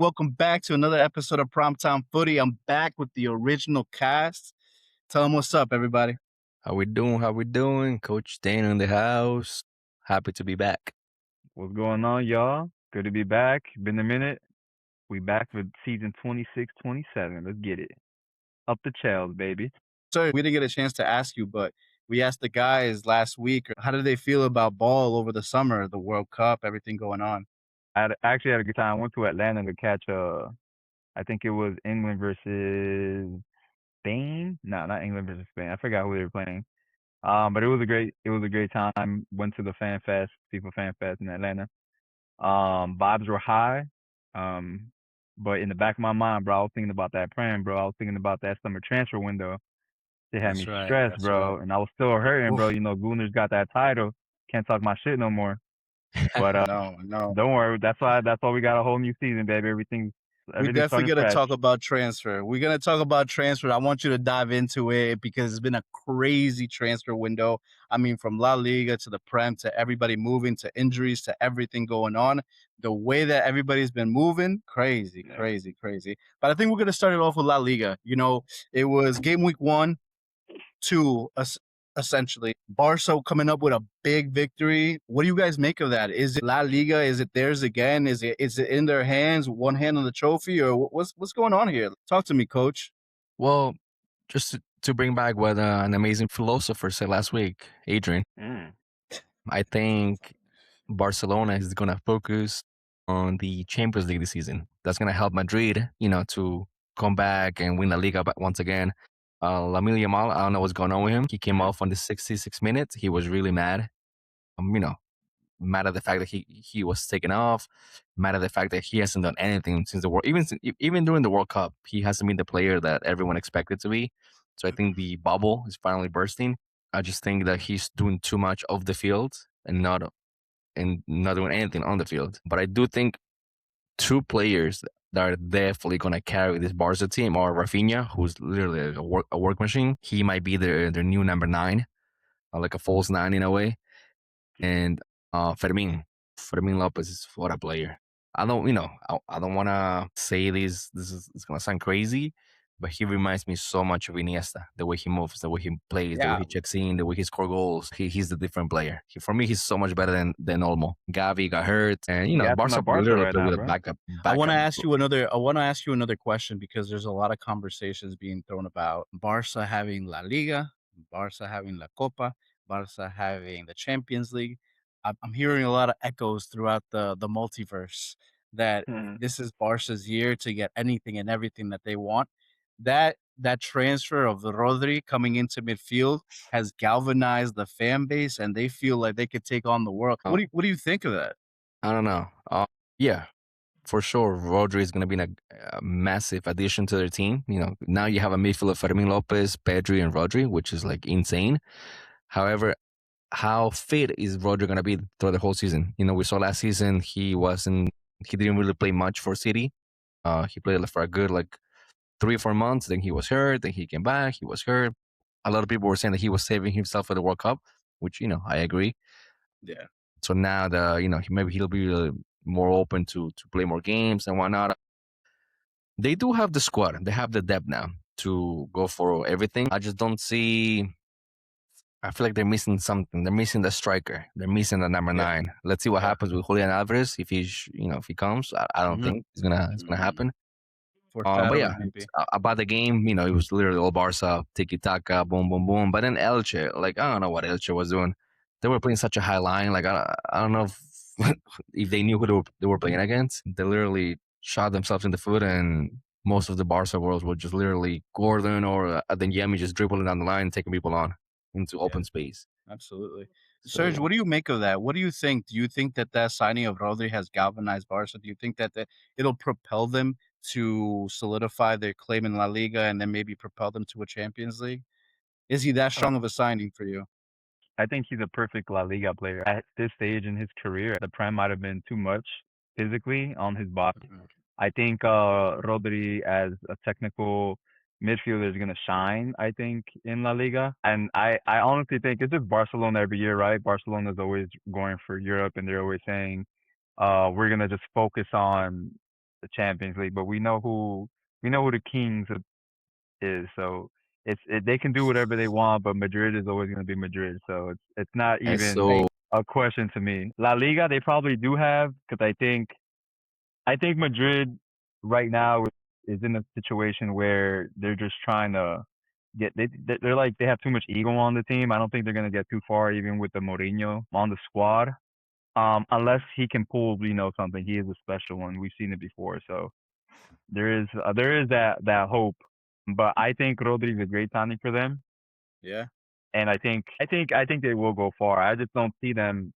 Welcome back to another episode of Primetime Footy. I'm back with the original cast. Tell them what's up, everybody. How we doing? How we doing? Coach Dan in the house. Happy to be back. What's going on, y'all? Good to be back. Been a minute. We back for season 26, 27. Let's get it. Up the Chels, baby. So we didn't get a chance to ask you, but we asked the guys last week, how did they feel about ball over the summer, the World Cup, everything going on? I actually had a good time. I went to Atlanta to catch I think it was England versus Spain. No, not England versus Spain. I forgot who they were playing. But it was a great time. Went to the Fan Fest, FIFA Fan Fest in Atlanta. Vibes were high. But in the back of my mind, bro, I was thinking about that prem, bro. I was thinking about that summer transfer window. It had me stressed, bro. And I was still hurting, bro. You know, Gunner's got that title. Can't talk my shit no more. But No. don't worry. That's why we got a whole new season, baby. Everything's We definitely starting going to fresh. talk about transfer. We're going to talk about transfer. I want you to dive into it because it's been a crazy transfer window. I mean, from La Liga to the Prem to everybody moving to injuries to everything going on. The way that everybody's been moving, crazy. But I think we're going to start it off with La Liga. You know, it was game week 1, 2, essentially. Barca coming up with a big victory. What do you guys make of that? Is it La Liga? Is it theirs again? Is it in their hands, one hand on the trophy, or what's going on here? Talk to me, coach. Well, just to bring back what an amazing philosopher said last week, Adrian, I think Barcelona is going to focus on the Champions League this season. That's going to help Madrid, to come back and win La Liga once again. Lamine Yamal, I don't know what's going on with him. He came off on the 66 minutes. He was really mad. Mad at the fact that he was taken off, mad at the fact that he hasn't done anything since the World, even during the World Cup, he hasn't been the player that everyone expected to be. So I think the bubble is finally bursting. I just think that he's doing too much off the field and not doing anything on the field. But I do think two players that are definitely going to carry this Barca team are Rafinha, who's literally a work machine. He might be their new number 9, like a false 9 in a way. And Fermin Lopez is what a player. I don't want to say this is going to sound crazy, but he reminds me so much of Iniesta, the way he moves, the way he plays, the way he checks in, the way he scores goals. He's the different player. For me, he's so much better than Olmo. Gavi got hurt, and Barca literally right played now, with a backup. I want to ask you another question because there's a lot of conversations being thrown about Barca having La Liga, Barca having La Copa, Barca having the Champions League. I'm hearing a lot of echoes throughout the multiverse that this is Barca's year to get anything and everything that they want. That transfer of the Rodri coming into midfield has galvanized the fan base, and they feel like they could take on the world. What do you think of that? I don't know. Yeah, for sure, Rodri is going to be a massive addition to their team. Now you have a midfield of Fermin Lopez, Pedri, and Rodri, which is like insane. However, how fit is Rodri going to be throughout the whole season? We saw last season he didn't really play much for City. He played for a good 3 or 4 months. Then he was hurt. Then he came back. He was hurt. A lot of people were saying that he was saving himself for the World Cup, which I agree. Yeah. So now maybe he'll be more open to play more games and whatnot. They do have the squad. They have the depth now to go for everything. I just don't see. I feel like they're missing something. They're missing the striker. They're missing the number 9. Let's see what happens with Julian Alvarez if he comes. I don't think it's gonna happen. But yeah, about the game, it was literally all Barca, tiki taka, boom, boom, boom. But then Elche, I don't know what Elche was doing. They were playing such a high line. I don't know if they knew who they were playing against. They literally shot themselves in the foot, and most of the Barca goals were just literally Gordon or Adeyemi just dribbling down the line, taking people on into open space. Absolutely. Serge, what do you make of that? What do you think? Do you think that signing of Rodri has galvanized Barca? Do you think that it'll propel them to solidify their claim in La Liga and then maybe propel them to a Champions League? Is he that strong of a signing for you? I think he's a perfect La Liga player. At this stage in his career, the Prem might have been too much physically on his body. I think Rodri as a technical midfielder is going to shine, I think, in La Liga. And I honestly think it's just Barcelona every year, right? Barcelona is always going for Europe, and they're always saying, we're going to just focus on the Champions League, but we know who the kings is. So they can do whatever they want, but Madrid is always going to be Madrid. So it's not And even so a question to me. La Liga they probably do have, because I think Madrid right now is in a situation where they're just trying to they're like they have too much ego on the team. I don't think they're gonna get too far even with the Mourinho on the squad. Unless he can pull, something. He is a special one. We've seen it before. So there is that hope. But I think Rodri is a great signing for them. Yeah. And I think they will go far. I just don't see them,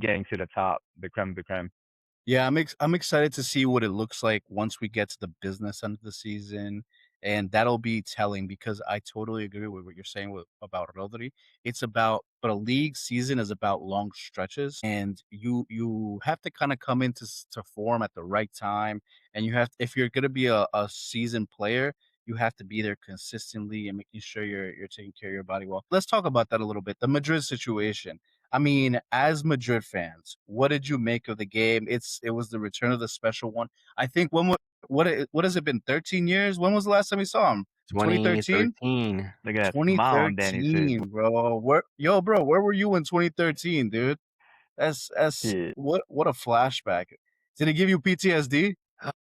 getting to the top, the creme de creme. Yeah, I'm excited to see what it looks like once we get to the business end of the season, and that'll be telling because I totally agree with what you're saying about Rodri. But a league season is about long stretches, and you have to kind of come into to form at the right time, and if you're gonna be a seasoned player, you have to be there consistently and making sure you're taking care of your body well. Let's talk about that a little bit. The Madrid situation. I mean, as Madrid fans, what did you make of the game? It was the return of the special one. I think what has it been? 13 years? When was the last time we saw him? 2013? 2013. Look at that smile on Danny's face. 2013, bro. Where were you in 2013, dude? That's Yeah. what a flashback. Did it give you PTSD?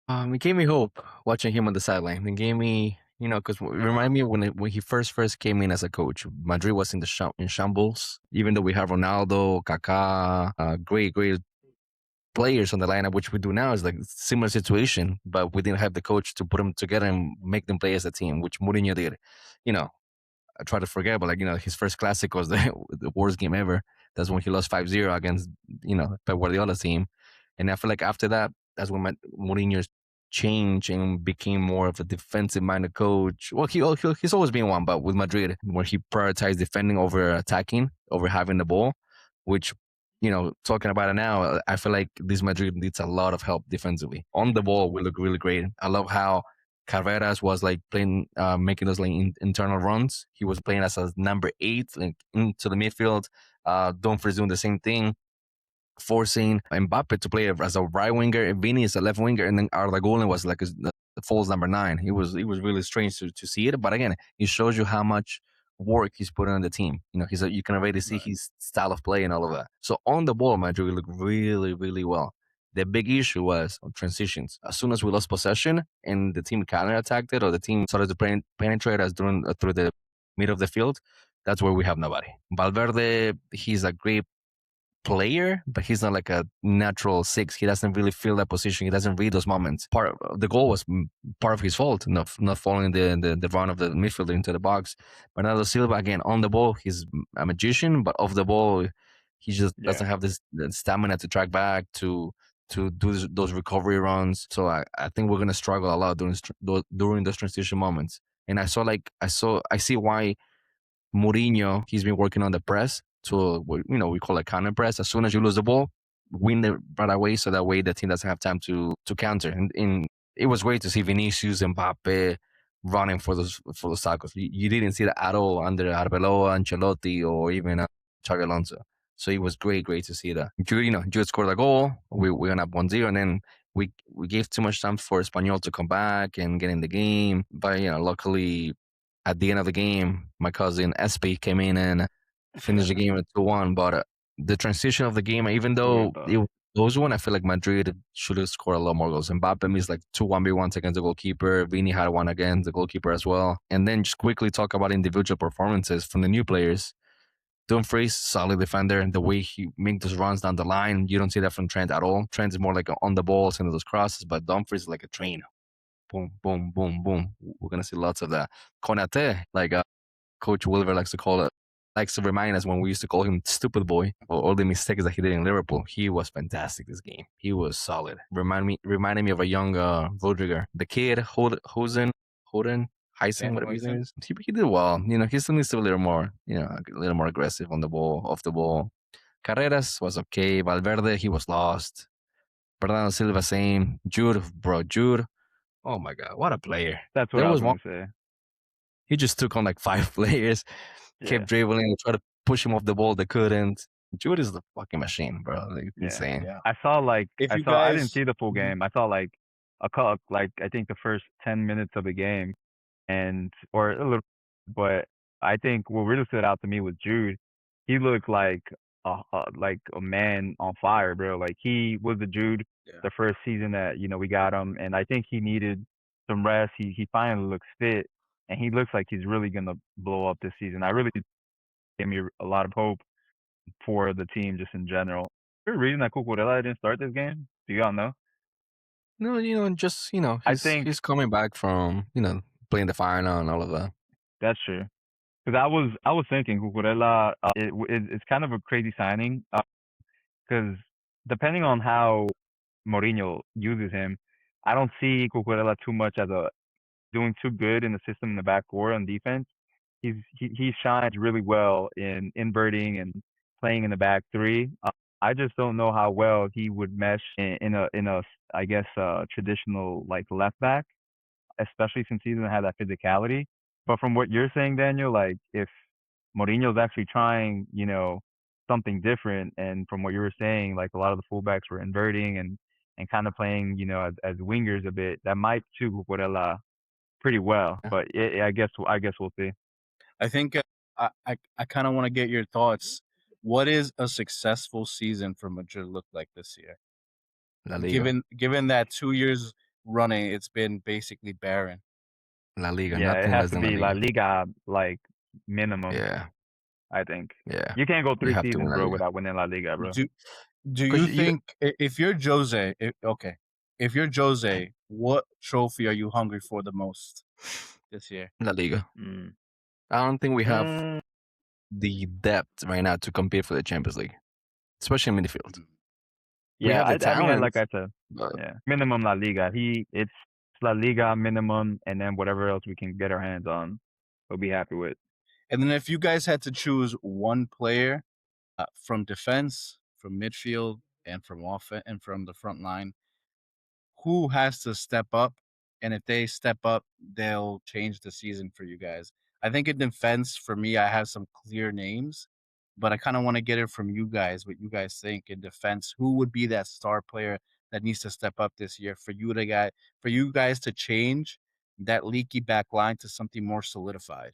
It gave me hope watching him on the sideline. It gave me, because it reminded me of when he first came in as a coach. Madrid was in shambles. Even though we have Ronaldo, Kaká, great players on the lineup, which we do now, is like similar situation, but we didn't have the coach to put them together and make them play as a team, which Mourinho did. I try to forget, but his first classic was the worst game ever. That's when he lost 5-0 against Pep Guardiola's team, and I feel like after that, that's when Mourinho changed and became more of a defensive-minded coach. Well, he's always been one, but with Madrid, where he prioritized defending over attacking, over having the ball, which talking about it now, I feel like this Madrid needs a lot of help defensively. On the ball, we look really great. I love how Carreras was like playing, making those like internal runs. He was playing as a number 8, like into the midfield. Dumfries doing the same thing, forcing Mbappe to play as a right winger, Vini is a left winger, and then Arda Güler was like the false number 9. It was really strange to see it, but again, it shows you how much work he's putting on the team. You can already see his style of play and all of that. So on the ball, Madrid looked really, really well. The big issue was on transitions. As soon as we lost possession and the team counter-attacked it, or the team started to penetrate us through the middle of the field, that's where we have nobody. Valverde, he's a great player, but he's not like a natural 6. He doesn't really feel that position. He doesn't read those moments. Part of the goal was part of his fault, not following the run of the midfielder into the box. Bernardo Silva, again, on the ball, he's a magician, but off the ball, he just doesn't have the stamina to track back, to do those recovery runs. So I think we're gonna struggle a lot during those transition moments. And I see why Mourinho, he's been working on the press. So, we call it counter press. As soon as you lose the ball, win it right away, so that way the team doesn't have time to counter. And it was great to see Vinicius and Mbappe running for those tackles. You didn't see that at all under Arbeloa, Ancelotti, or even Xabi Alonso. So it was great to see that. Jude scored a goal. We went up 1-0, and then we gave too much time for Espanyol to come back and get in the game. But luckily, at the end of the game, my cousin SP came in and finished the game at 2-1. But the transition of the game, even though it was one, I feel like Madrid should have scored a lot more goals. Mbappe missed like 2 1v1s against the goalkeeper. Vini had one against the goalkeeper as well. And then just quickly talk about individual performances from the new players. Dumfries, solid defender, and the way he makes those runs down the line, you don't see that from Trent at all. Trent is more like on the ball, sending those crosses, but Dumfries is like a train. Boom, boom, boom, boom. We're going to see lots of that. Konate, like Coach Wilver likes to call it, likes to remind us when we used to call him stupid boy for all the mistakes that he did in Liverpool. He was fantastic this game. He was solid. Reminded me of a young Rodrigo. The kid, Hoden, Heisen, whatever his name is. He did well. He still needs to be a little more, a little more aggressive on the ball, off the ball. Carreras was okay. Valverde, he was lost. Bernardo Silva, same. Jude. Oh my God, what a player. That's what I was going to say. He just took on like 5 players, kept dribbling, tried to push him off the ball. They couldn't. Jude is the fucking machine, bro. Like, insane. Yeah. I didn't see the full game. I saw like like I think the first 10 minutes of the game, or a little, but I think what really stood out to me was Jude. He looked like a man on fire, bro. Like he was the Jude the first season that we got him, and I think he needed some rest. He finally looks fit, and he looks like he's really gonna blow up this season. I really gave me a lot of hope for the team just in general. Is there a reason that Cucurella didn't start this game? Do y'all know? No, just I think he's coming back from playing the final and all of that. that's true. Because I was thinking Cucurella, it's kind of a crazy signing. Because depending on how Mourinho uses him, I don't see Cucurella too much as doing too good in the system in the back four on defense. He shines really well in inverting and playing in the back three. I just don't know how well he would mesh in a I guess traditional like left back, especially since he doesn't have that physicality. But from what you're saying, Daniel, like if Mourinho's actually trying, something different, and from what you were saying, like a lot of the fullbacks were inverting and kind of playing, as wingers a bit, that might suit Cucurella pretty well. Yeah. But I guess we'll see. I think I kind of want to get your thoughts. What is a successful season for Madrid look like this year? La Liga. Given that 2 years running, it's been basically barren. La Liga, Yeah, it nothing has less to than La be La Liga. Liga like minimum. Yeah, I think yeah. you can't go You 3 have to win seasons, La bro, Liga. without winning La Liga, bro. Do Because you think if you're Jose, if you're Jose, what trophy are you hungry for the most this year? La Liga. Mm. I don't think we have Mm, the depth right now to compete for the Champions League, especially in midfield. We yeah, have the I mean, like talent, I said, but yeah, minimum La Liga. It's La Liga minimum, and then whatever else we can get our hands on, we'll be happy with. And then if you guys had to choose one player from defense, from midfield, and from offense, and from the front line, who has to step up? And if they step up, they'll change the season for you guys. I think in defense, for me, I have some clear names, but I kind of want to get it from you guys, what you guys think in defense. Who would be that star player that needs to step up this year for you guys to change that leaky back line to something more solidified?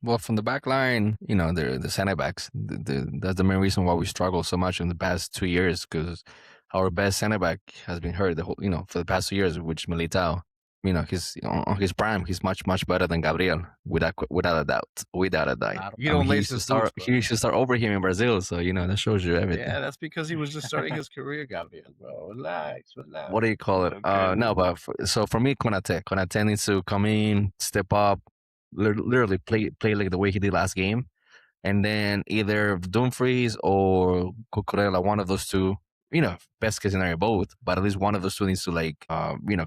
well, from the back line, the center backs. That's the main reason why we struggle so much in the past 2 years, because our best center back has been hurt the whole, for the past 2 years, which Militao. He's on his prime. He's much better than Gabriel, without a doubt, without a doubt. You don't He lace used to his start. boots, He used to start over him in Brazil, so that shows you everything. Yeah, that's because he was just starting his career, Gabriel, bro. Relax. What do you call it? Okay. No, but so for me, Konate needs to come in, step up, literally play like the way he did last game, and then either Dumfries or Cucurella, one of those two. Best case scenario, both, but at least one of those two needs to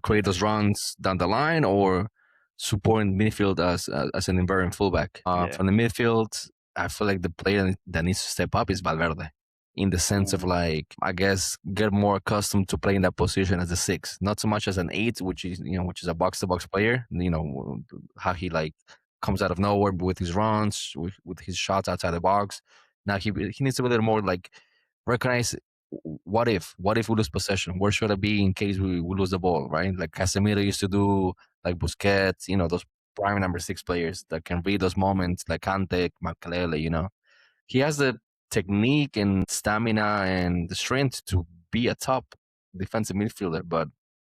create those runs down the line or support in midfield as an inverting fullback. Yeah. From the midfield, I feel like the player that needs to step up is Valverde, in the sense of I guess get more accustomed to playing that position as a 6, not so much as an 8, which is a box to box player. How he comes out of nowhere with his runs, with his shots outside the box. Now he needs to be a little more recognize what if we lose possession? Where should I be in case we lose the ball, right? Like Casemiro used to do, like Busquets, those prime number 6 players that can read those moments, like Kante, Makelele, He has the technique and stamina and the strength to be a top defensive midfielder, but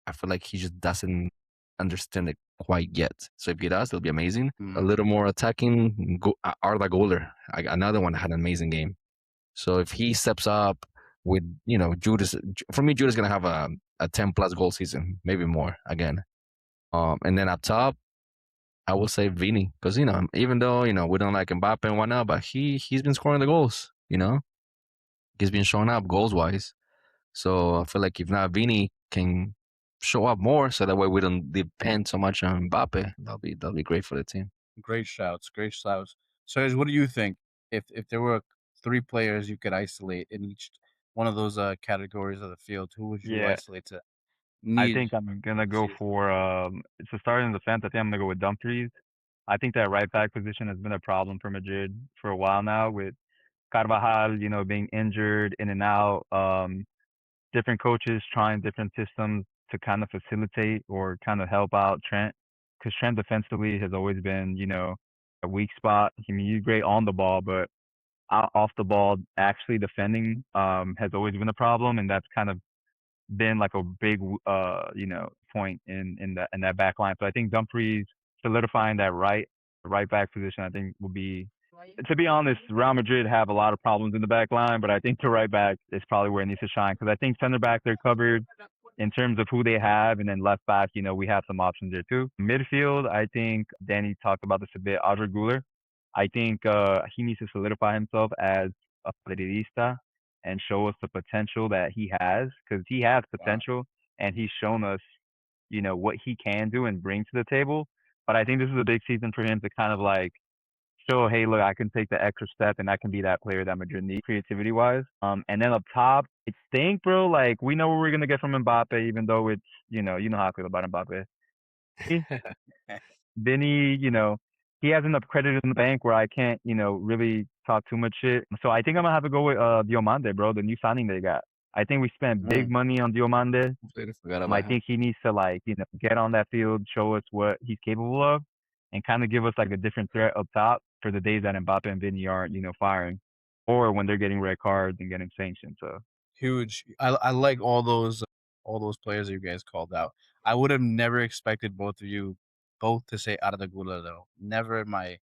I feel like he just doesn't understand it quite yet. So if he does, it'll be amazing. A little more attacking. Arda Güler, another one, had an amazing game. So if he steps up with, Judas, for me, Judas is going to have a 10 plus goal season, maybe more again. And then up top, I will say Vini, because, even though, we don't like Mbappe and whatnot, but he's been scoring the goals, He's been showing up goals wise. So I feel like if not Vini can show up more, so that way we don't depend so much on Mbappe, that'll be great for the team. Great shouts. So, what do you think? If there were 3 players you could isolate in each one of those categories of the field, who would you Yeah. isolate to I need? think I'm gonna go for to start in defense. I think I'm gonna go with Dumfries. I think that right back position has been a problem for Madrid for a while now, with Carvajal, being injured in and out. Different coaches trying different systems to kind of facilitate or kind of help out Trent, because Trent defensively has always been, a weak spot. I mean, he's great on the ball, but off the ball, actually defending has always been a problem, and that's kind of been like a big point in that back line. So I think Dumfries solidifying that right back position, I think will be, to be honest, Real Madrid have a lot of problems in the back line, but I think the right back is probably where it needs to shine, because I think center back they're covered in terms of who they have, and then left back, we have some options there too. Midfield, I think Danny talked about this a bit. Audrey Guler, I think he needs to solidify himself as a Madridista and show us the potential that he has, because he has potential and he's shown us, what he can do and bring to the table. But I think this is a big season for him to kind of like show, hey, look, I can take the extra step and I can be that player that Madrid needs creativity wise. And then up top, I think, bro, like we know what we're gonna get from Mbappe, even though it's you know how I feel about Mbappe. Vinny, he has enough credit in the bank where I can't, really talk too much shit. So I think I'm gonna have to go with Diomande, bro, the new signing they got. I think we spent big money on Diomande. I think he needs to get on that field, show us what he's capable of, and kind of give us like a different threat up top for the days that Mbappe and Vinny aren't, firing, or when they're getting red cards and getting sanctioned. So huge. I like all those players that you guys called out. I would have never expected both of you both to say out of the Gula though. Never in my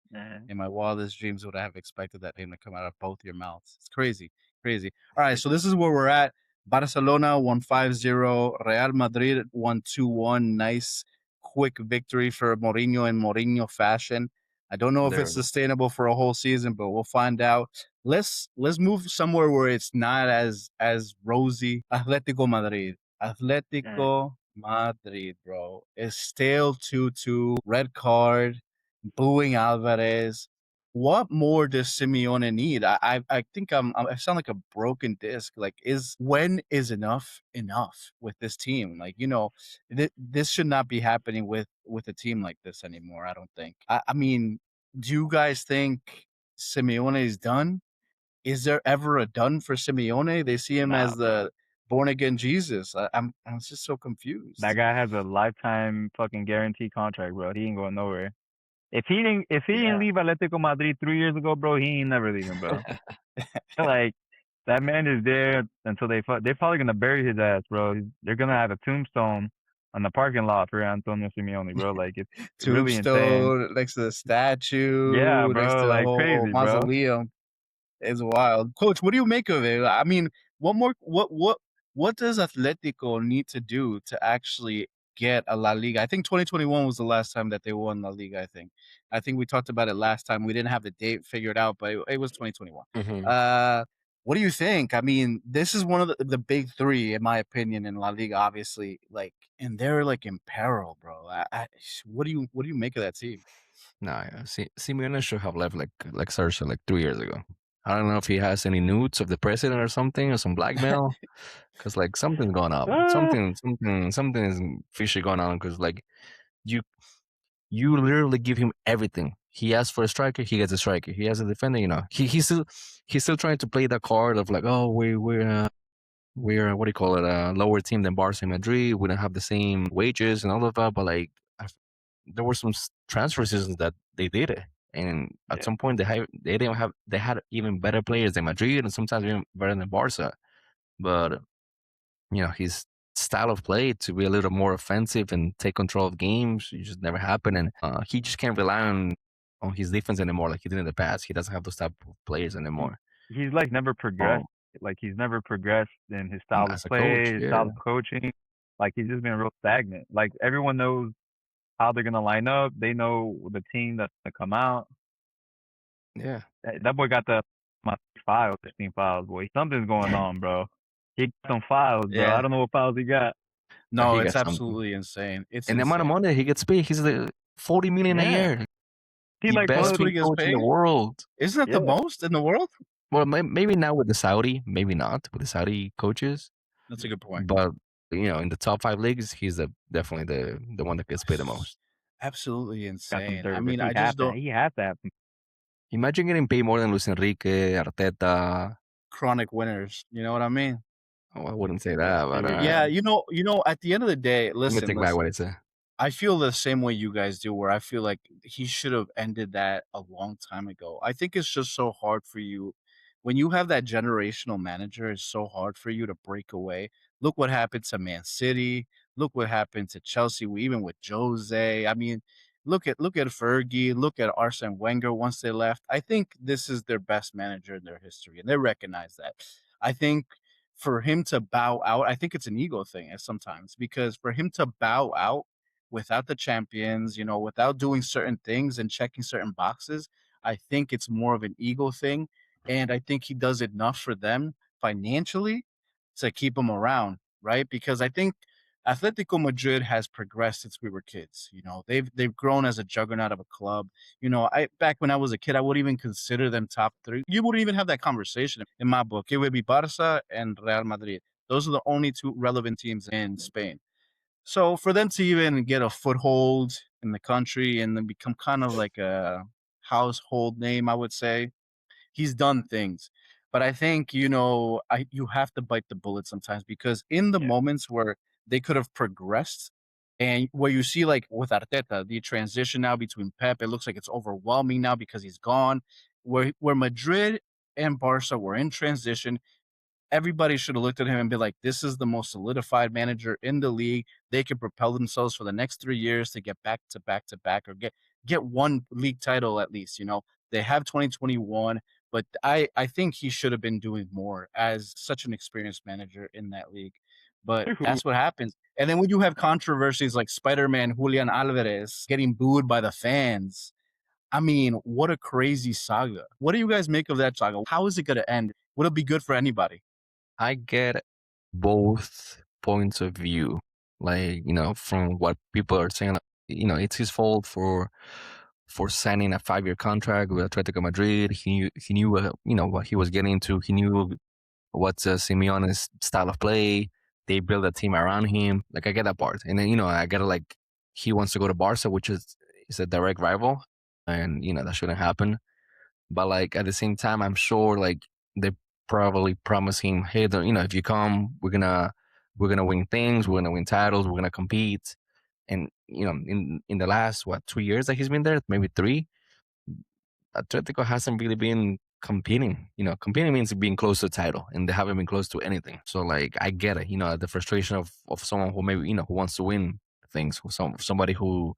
wildest dreams would I have expected that name to come out of both your mouths. It's crazy. Crazy. All right, so this is where we're at. Barcelona won 5-0. Real Madrid won 2-1. Nice quick victory for Mourinho in Mourinho fashion. I don't know if it's sustainable for a whole season, but we'll find out. Let's move somewhere where it's not as rosy. Atletico Madrid. Atletico Madrid, bro. It's still 2-2. Red card. Booing Alvarez. What more does Simeone need? I think I sound like a broken disc. Like, when is enough with this team? Like, this should not be happening with a team like this anymore. I don't think. I mean, do you guys think Simeone is done? Is there ever a done for Simeone? They see him as the born again Jesus. I'm just so confused. That guy has a lifetime fucking guarantee contract, bro. He ain't going nowhere. If he didn't leave Atletico Madrid 3 years ago, bro, he ain't never leaving, bro. Like, that man is there until they're probably gonna bury his ass, bro. They're gonna have a tombstone on the parking lot for Antonio Simeone, bro. Like, it's really insane. Next to the statue. Yeah, bro, next to like the whole crazy, bro. mausoleum. It's wild. Coach, what do you make of it? I mean, what does Atletico need to do to actually get a La Liga? I think 2021 was the last time that they won La Liga, I think we talked about it last time. We didn't have the date figured out, but it was 2021. What do you think? I mean, this is one of the big three, in my opinion, in La Liga, obviously. Like, and they're like in peril, bro. What do you make of that team? Nah, yeah. Simeone should have left like Sergio like 3 years ago. I don't know if he has any nudes of the president or something, or some blackmail, because like something's going on. Something is fishy going on. Because like you literally give him everything. He asks for a striker, he gets a striker. He has a defender, he's still trying to play the card of like, oh, we're what do you call it, a lower team than Barca and Madrid. We don't have the same wages and all of that. But like, there were some transfer seasons that they did it. And at some point, they had even better players than Madrid, and sometimes even better than Barca. But his style of play to be a little more offensive and take control of games, it just never happened. And he just can't rely on his defense anymore like he did in the past. He doesn't have those type of players anymore. He's like never progressed. Like, he's never progressed in his style of play, his style of coaching. Like, he's just been real stagnant. Like, everyone knows how they're gonna line up. They know the team that's gonna come out. Yeah, that boy got my 16 files, boy. Something's going on, bro. He got some files, bro. I don't know what files he got. No, it's absolutely insane. It's and the amount of money he gets paid, he's like 40 million a year. He's like best coach in the world. Isn't that the most in the world? Well, maybe not with the Saudi, maybe not with the Saudi coaches. That's a good point. But in the top 5 leagues, he's definitely the one that gets paid the most. Absolutely insane. I mean, I just don't. He has to have. Imagine getting paid more than Luis Enrique, Arteta. Chronic winners. You know what I mean? Oh, I wouldn't say that, but Yeah, you know, at the end of the day, I'm gonna take back what I said. I feel the same way you guys do, where I feel like he should have ended that a long time ago. I think it's just so hard for you when you have that generational manager. It's so hard for you to break away. Look what happened to Man City. Look what happened to Chelsea. Even with Jose. I mean, look at Fergie. Look at Arsene Wenger once they left. I think this is their best manager in their history, and they recognize that. I think for him to bow out, I think it's an ego thing sometimes because for him to bow out without the champions, without doing certain things and checking certain boxes, I think it's more of an ego thing. And I think he does enough for them financially to keep him around, right? Because I think Atletico Madrid has progressed since we were kids. They've grown as a juggernaut of a club. I back when I was a kid, I wouldn't even consider them top three. You wouldn't even have that conversation in my book. It would be Barca and Real Madrid. Those are the only two relevant teams in Spain. So for them to even get a foothold in the country and then become kind of like a household name, I would say, he's done things. But I think, you have to bite the bullet sometimes because in the moments where they could have progressed and where you see like with Arteta, the transition now between Pep, it looks like it's overwhelming now because he's gone. Where Madrid and Barca were in transition, everybody should have looked at him and be like, this is the most solidified manager in the league. They can propel themselves for the next 3 years to get back to back to back or get one league title at least. They have 2021, but I think he should have been doing more as such an experienced manager in that league. But that's what happens. And then when you have controversies like Spider-Man Julian Alvarez getting booed by the fans, I mean, what a crazy saga. What do you guys make of that saga? How is it going to end? Would it be good for anybody? I get both points of view. Like, from what people are saying, it's his fault for signing a 5-year contract with Atletico Madrid. He knew what he was getting into. He knew what's Simeone's style of play. They build a team around him. Like I get that part, and then I get like he wants to go to Barca, which is a direct rival, and that shouldn't happen. But like at the same time, I'm sure like they probably promise him, hey, if you come, we're gonna win things, we're gonna win titles, we're gonna compete. And in the last 2 years that he's been there, maybe 3, Atletico hasn't really been competing. Competing means being close to the title, and they haven't been close to anything. So like I get it, the frustration of someone who maybe who wants to win things, somebody who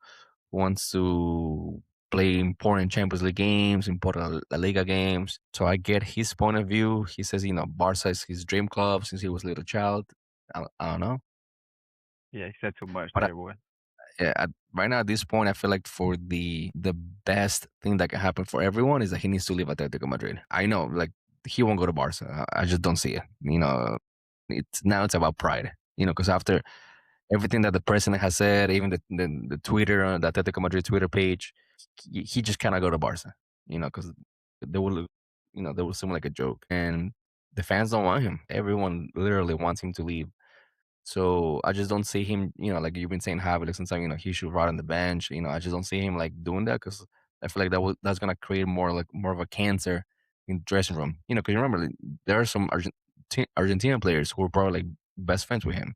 wants to play important Champions League games, important La Liga games. So I get his point of view. He says, Barca is his dream club since he was a little child. I don't know. Yeah, he said too much But there, boy. right now at this point, I feel like for the best thing that can happen for everyone is that he needs to leave Atletico Madrid. I know, like he won't go to Barca. I just don't see it. It's about pride. Because after everything that the president has said, even the Twitter, the Atletico Madrid Twitter page, he just cannot go to Barca. Because they will, they will seem like a joke, and the fans don't want him. Everyone literally wants him to leave. So I just don't see him, like you've been saying, Javi, like sometimes, he should rot on the bench. I just don't see him like doing that because I feel like that's gonna create more of a cancer in the dressing room. Because you remember there are some Argentinian players who are probably like best friends with him.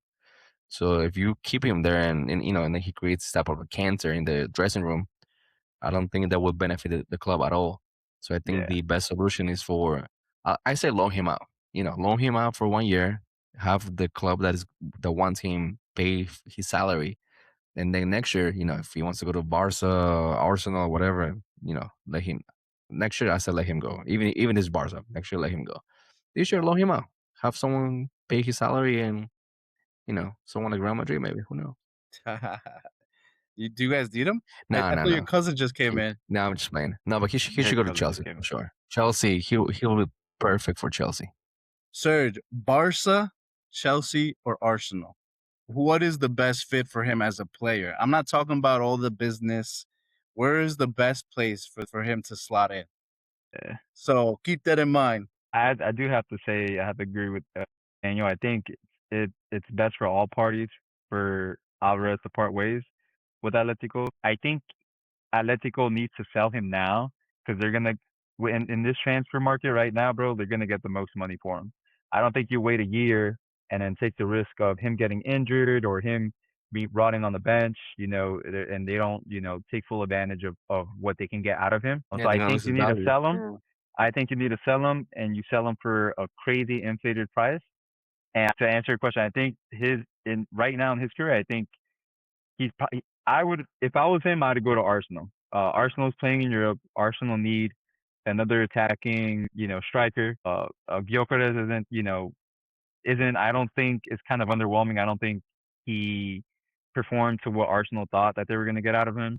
So if you keep him there and then he creates this type of a cancer in the dressing room, I don't think that will benefit the club at all. So I think Yeah. the best solution is for I say loan him out. Loan him out for 1 year. Have the club that wants him pay his salary, and then next year, if he wants to go to Barca, Arsenal, whatever, let him. Next year, I said let him go. Even this Barca, next year let him go. This year, loan him out. Have someone pay his salary, and someone like Real Madrid, maybe. Who knows? Do you guys need him? I, No, I no, thought your no. cousin just came in. No, I'm just playing. No, but he His should go to cousin just Chelsea came for in. sure. Chelsea, he'll be perfect for Chelsea. Serge, Barca, Chelsea, or Arsenal? What is the best fit for him as a player? I'm not talking about all the business. Where is the best place for him to slot in? Yeah. So keep that in mind. I do have to say I have to agree with Daniel. I think it's best for all parties for Alvarez to part ways with Atletico. I think Atletico needs to sell him now because they're gonna in this transfer market right now, bro. They're gonna get the most money for him. I don't think you wait a year and then take the risk of him getting injured or him be rotting on the bench, and they don't, take full advantage of what they can get out of him. Yeah, So they're I gonna think lose you his need to value. sell him. I think you need to sell him, and you sell him for a crazy inflated price. And to answer your question, I think right now in his career, I think I would, if I was him, I'd go to Arsenal. Arsenal's playing in Europe. Arsenal need another attacking, striker. Gyökeres isn't. I don't think it's kind of underwhelming. I don't think he performed to what Arsenal thought that they were going to get out of him.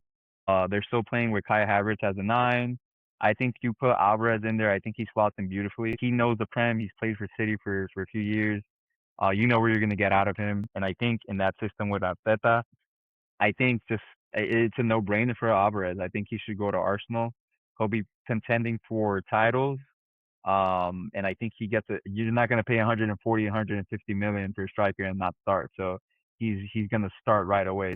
They're still playing with Kai Havertz as a 9. I think you put Alvarez in there. I think he slots in beautifully. He knows the Prem. He's played for City for a few years. You know where you're going to get out of him. And I think in that system with Arteta, I think it's a no-brainer for Alvarez. I think he should go to Arsenal. He'll be contending for titles. And I think you're not going to pay 140, 150 million for a striker and not start. So he's going to start right away.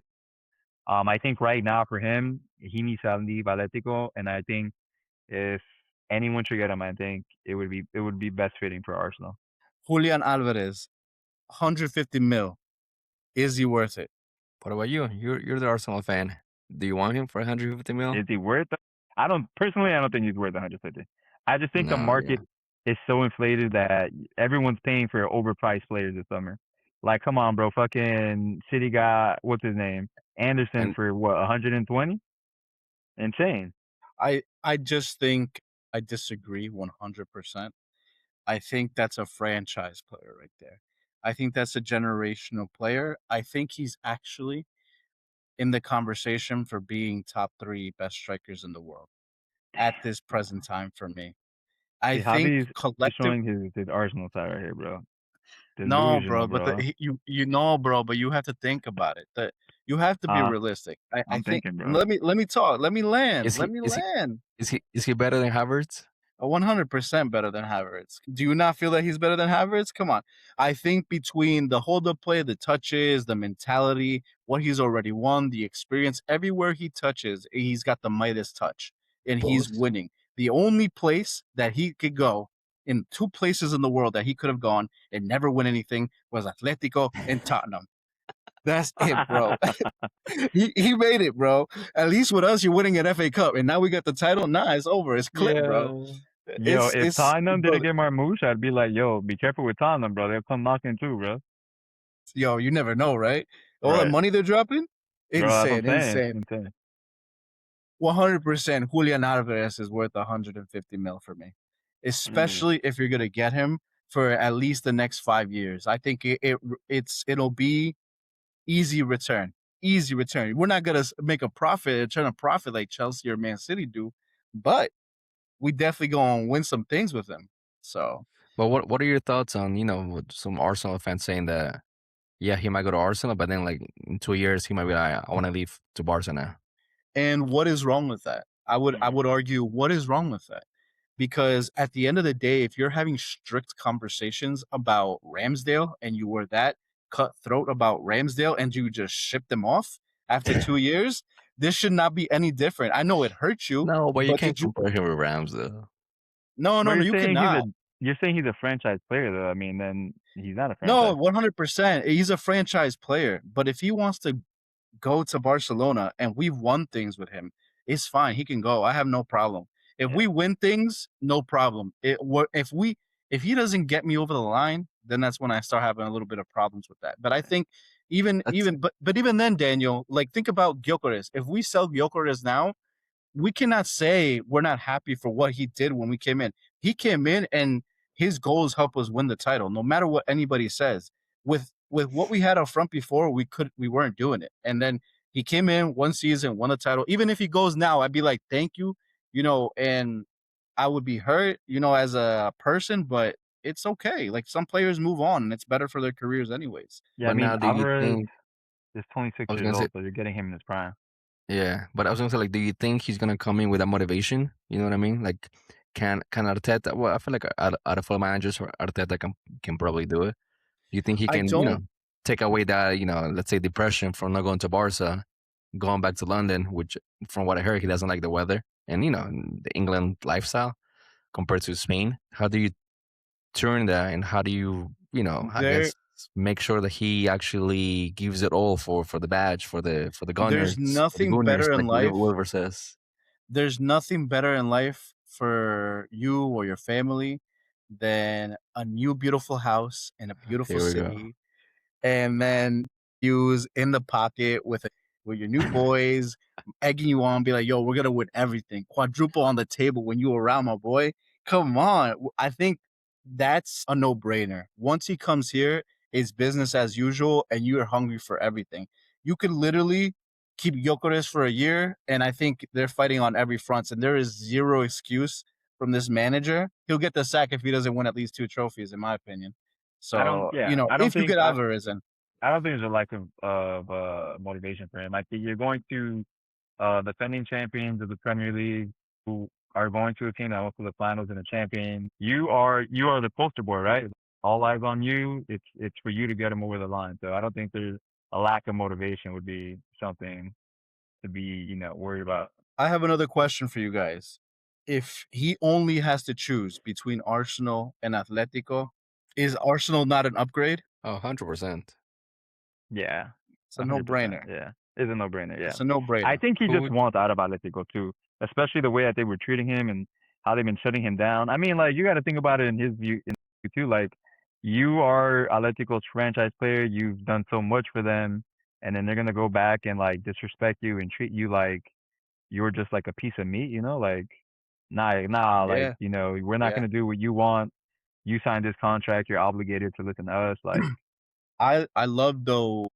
I think right now for him, he needs to leave Atletico, and I think if anyone should get him, I think it would be best fitting for Arsenal. Julian Alvarez, 150 mil. Is he worth it? What about you? You're the Arsenal fan. Do you want him for 150 mil? Is he worth it? I don't think he's worth 150. I just think the market is so inflated that everyone's paying for overpriced players this summer. Like, come on, bro. Fucking City got, what's his name? Anderson for what, 120? Insane. I just think I disagree 100%. I think that's a franchise player right there. I think that's a generational player. I think he's actually in the conversation for being top 3 best strikers in the world at this present time for me. I think showing his Arsenal side right here, bro. No, bro, but but you have to think about it. That you have to be realistic. I think. Thinking, bro. Let me talk. Let me land. Is he better than Havertz? 100% better than Havertz. Do you not feel that he's better than Havertz? Come on. I think between the hold-up play, the touches, the mentality, what he's already won, the experience, everywhere he touches, he's got the Midas touch, and he's winning. The only place that he could go, in 2 places in the world that he could have gone and never win anything, was Atletico and Tottenham. That's it, bro. he made it, bro. At least with us, you're winning an FA Cup, and now we got the title. Nah, it's over. It's clipped, bro. If Tottenham didn't get Marmouche, I'd be like, yo, be careful with Tottenham, bro. They'll come knocking too, bro. Yo, you never know, right? All the money they're dropping? Insane. 100% Julian Alvarez is worth 150 mil for me, especially if you're going to get him for at least the next 5 years. I think it'll be easy return. We're not going to make a profit, turn a profit like Chelsea or Man City do, but we definitely going to win some things with him. So, but what are your thoughts on, with some Arsenal fans saying that, yeah, he might go to Arsenal, but then like in 2 years he might be like, I want to leave to Barca now. And what is wrong with that? I would argue, what is wrong with that? Because at the end of the day, if you're having strict conversations about Ramsdale and you were that cutthroat about Ramsdale and you just shipped them off after 2 years, this should not be any different. I know it hurts you. No, but you can't compare him with Ramsdale. No, you cannot. You're saying he's a franchise player, though. I mean, then he's not a franchise. No, 100%. He's a franchise player. But if he wants to go to Barcelona and we've won things with him, it's fine. He can go. I have no problem. If we win things, no problem. If he doesn't get me over the line, then that's when I start having a little bit of problems with that. But I think even then, Daniel, like, think about Gyökeres. If we sell Gyökeres now, we cannot say we're not happy for what he did when we came in. He came in and his goals helped us win the title, no matter what anybody says. With what we had up front before, we weren't doing it. And then he came in 1 season, won the title. Even if he goes now, I'd be like, thank you, and I would be hurt, as a person, but it's okay. Like, some players move on, and it's better for their careers anyways. Yeah, but now, Alvarez is 26 years old, so you're getting him in his prime. Yeah, but I was gonna say, like, do you think he's gonna come in with that motivation? You know what I mean? Like, can Arteta? Well, I feel like out of all managers, Arteta can probably do it. Do you think he can, take away that, let's say, depression from not going to Barca, going back to London, which, from what I heard, he doesn't like the weather and the England lifestyle compared to Spain. How do you turn that, and how do you, I guess, make sure that he actually gives it all for the badge, for the Gunners. There's nothing better in like life. Wilver says. There's nothing better in life for you or your family than a new beautiful house in a beautiful Here we go. city, and then use in the pocket with your new boys egging you on, be like, yo, we're gonna win everything, quadruple on the table when you around, my boy. Come on. I think that's a no-brainer. Once he comes here, it's business as usual, and you are hungry for everything. You could literally keep Gyökeres for a year, and I think they're fighting on every front, and there is zero excuse from this manager. He'll get the sack if he doesn't win at least 2 trophies, in my opinion. So, I don't if you think get Alvarez in. I don't think there's a lack of motivation for him. I think you're going to defending champions of the Premier League who are going to a team that went to the finals and the champion. You are the poster boy, right? All eyes on you. It's for you to get him over the line. So I don't think there's a lack of motivation would be something to be worried about. I have another question for you guys. If he only has to choose between Arsenal and Atletico, is Arsenal not an upgrade? 100%. Yeah, It's a no-brainer. Yeah, it's a no-brainer. Yeah, It's a no-brainer. I think he just wants out of Atletico too, especially the way that they were treating him and how they've been shutting him down. I mean, like you got to think about it in his view too. Like you are Atletico's franchise player. You've done so much for them, and then they're gonna go back and like disrespect you and treat you like you're just like a piece of meat. Like nah, like we're not gonna do what you want. You signed this contract. You're obligated to listen to us. Like I love though,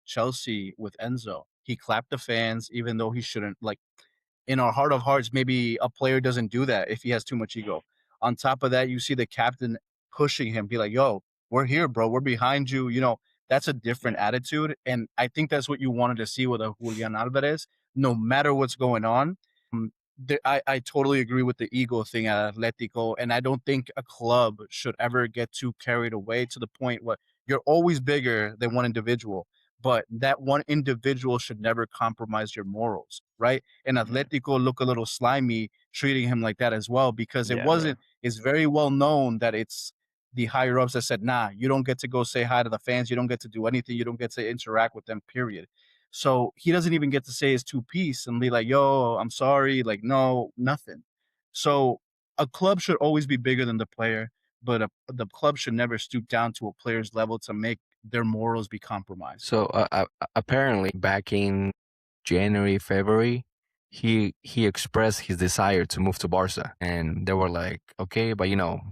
Chelsea with Enzo. He clapped the fans even though he shouldn't. Like in our heart of hearts, maybe a player doesn't do that if he has too much ego. On top of that, you see the captain pushing him, be like, yo, we're here, bro. We're behind you. That's a different attitude. And I think that's what you wanted to see with a Julian Alvarez, no matter what's going on. I totally agree with the ego thing at Atletico, and I don't think a club should ever get too carried away to the point where you're always bigger than one individual, but that one individual should never compromise your morals, right? And Atletico look a little slimy treating him like that as well, because it's very well known that it's the higher ups that said, nah, you don't get to go say hi to the fans, you don't get to do anything, you don't get to interact with them, period. So he doesn't even get to say his two piece and be like, yo, I'm sorry. Like, no, nothing. So a club should always be bigger than the player, but the club should never stoop down to a player's level to make their morals be compromised. So apparently back in January, February, he expressed his desire to move to Barca, and they were like, okay, but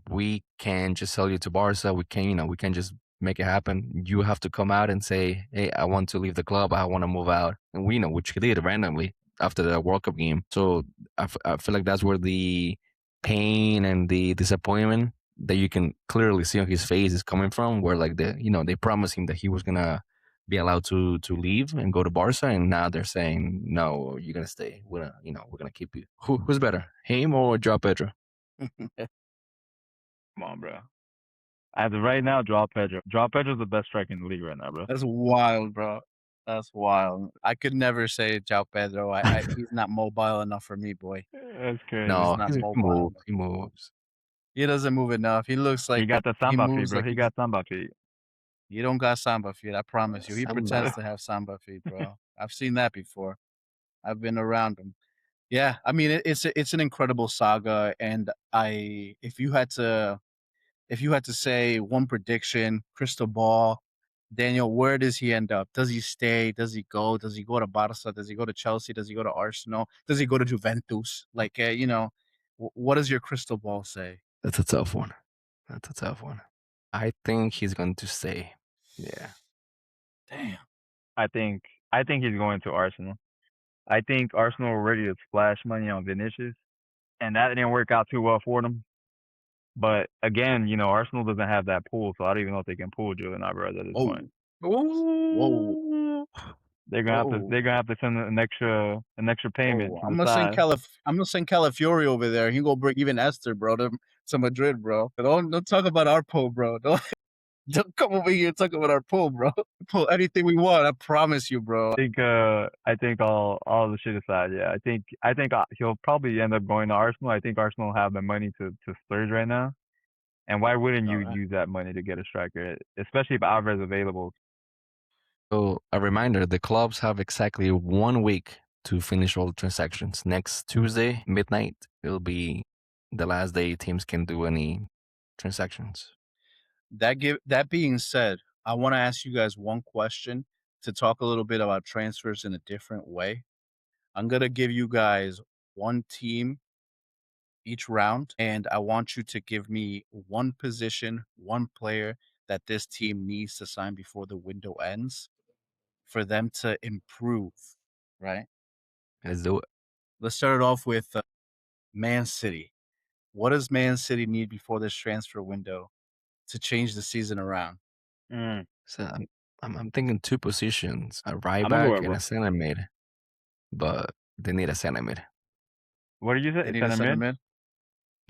we can't just sell you to Barca. We can't just make it happen. You have to come out and say, hey, I want to leave the club. I want to move out. And we which he did randomly after the World Cup game. So I feel like that's where the pain and the disappointment that you can clearly see on his face is coming from, where like they promised him that he was gonna be allowed to leave and go to Barca, and now they're saying no, you're gonna stay. We're gonna keep you. Who's better, him or Joao Pedro? Come on, bro. As of right now, Joao Pedro. Joao Pedro's the best striker in the league right now, bro. That's wild, bro. That's wild. I could never say Joao Pedro. He's not mobile enough for me, boy. That's crazy. No, he's not mobile. He moves. He doesn't move enough. He looks like he got the samba feet, bro. Like he got samba feet. He don't got samba feet, I promise you. He pretends to have samba feet, bro. I've seen that before. I've been around him. Yeah, I mean it's an incredible saga, and if you had to say one prediction, crystal ball, Daniel, where does he end up? Does he stay? Does he go? Does he go to Barca? Does he go to Chelsea? Does he go to Arsenal? Does he go to Juventus? Like, what does your crystal ball say? That's a tough one. I think he's going to stay. Yeah. Damn. I think he's going to Arsenal. I think Arsenal were ready to splash money on Vinicius, and that didn't work out too well for them. But again, Arsenal doesn't have that pull, so I don't even know if they can pull Julian Alvarez at this point. Whoa. They're gonna have to send an extra payment. I'm gonna send Calafiori over there. He gonna bring even Esther, bro, to Madrid, bro. Don't talk about our pull, bro. Don't come over here and talk about our pull, bro. Pull anything we want. I promise you, bro. I think all the shit aside, yeah. I think he'll probably end up going to Arsenal. I think Arsenal have the money to splurge right now. And why wouldn't you All right. use that money to get a striker, especially if Alvarez available? So a reminder: the clubs have exactly 1 week to finish all the transactions. Next Tuesday midnight, it'll be the last day teams can do any transactions. That being said, I want to ask you guys one question to talk a little bit about transfers in a different way. I'm gonna give you guys one team each round, and I want you to give me one position, one player that this team needs to sign before the window ends for them to improve, right? Let's do it. Let's start it off with Man City. What does Man City need before this transfer window to change the season around? So I'm thinking 2 positions: a right I'm gonna go back with and a center mid. But they need a center mid. what did you say? They need a Center center mid? mid.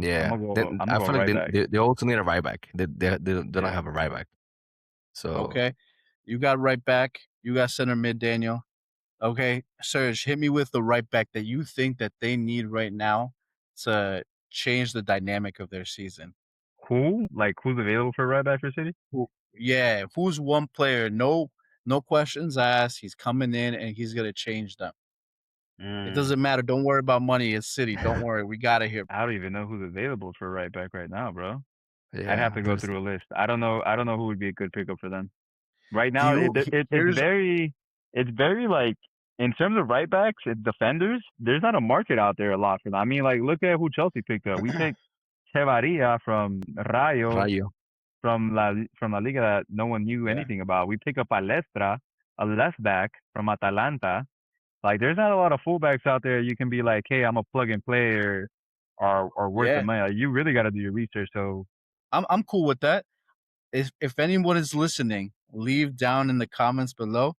Yeah, I'm then gonna I go feel like right back. they also need a right back. They don't Yeah. have a right back. So Okay. You got right back. You got center mid, Daniel. Okay. Serge, hit me with the right back that you think that they need right now to change the dynamic of their season. Who? Like who's available for right back for City? Yeah. Who's one player? No questions asked. He's coming in and he's gonna change them. It doesn't matter. Don't worry about money. It's City. Don't worry. We got it here. I don't even know who's available for right back right now, bro. yeah, I'd have to go there's through a list. I don't know who would be a good pickup for them. Right Do now, you here's it's very like in terms of right backs, defenders. There's not a market out there a lot for them. I mean, like look at who Chelsea picked up. We picked Chevarria from Rayo Rayo. from La Liga that no one knew Yeah. anything about. We pick up Palestra, a left back from Atalanta. Like, there's not a lot of fullbacks out there. You can be like, hey, I'm a plug and play or worth the Yeah. money. Like, you really got to do your research. So I'm cool with that. If anyone is listening, leave down in the comments below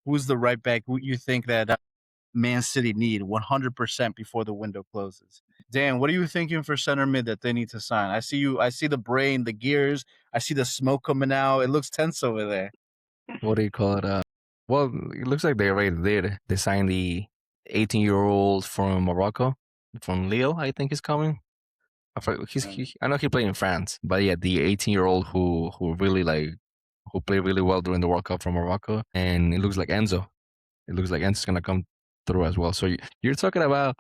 who's the right back who you think that Man City need 100% before the window closes. Dan, what are you thinking for center mid that they need to sign? I see the brain, the gears. I see the smoke coming out. It looks tense over there. What do you call it? Well, it looks like they already did. They signed the 18-year-old from Morocco, from Lille, I think he's coming. I know he played in France, but yeah, the 18-year-old who played really well during the World Cup from Morocco, and it looks like Enzo. It looks like Enzo's gonna come through as well. So you're talking about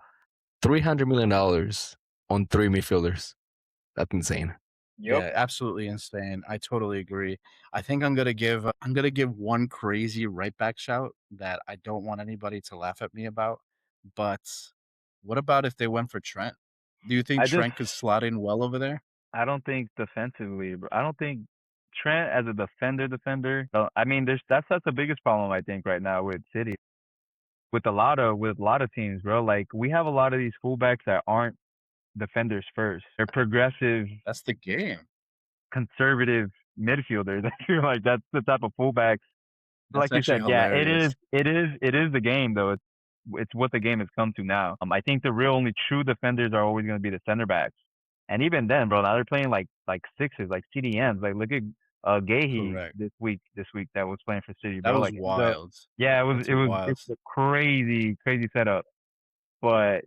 $300 million on 3 midfielders. That's insane. Yeah, absolutely insane. I totally agree. I think I'm gonna give one crazy right back shout that I don't want anybody to laugh at me about. But what about if they went for Trent? Do you think Trent could slot in well over there? I don't think defensively, bro. I don't think Trent as a defender. I mean, that's the biggest problem I think right now with City, with a lot of teams, bro. Like we have a lot of these fullbacks that aren't defenders first. They're progressive, That's the game. conservative midfielders. I feel like that's the type of fullbacks. That's Like you said, actually yeah, hilarious. it is the game though. It's what the game has come to now. I think the real only true defenders are always going to be the center backs. And even then, bro, now they're playing like sixes, like CDMs. Like look at Gahey Correct. this week that was playing for City, That bro. was Like wild. yeah, That's it was wild. a crazy setup. But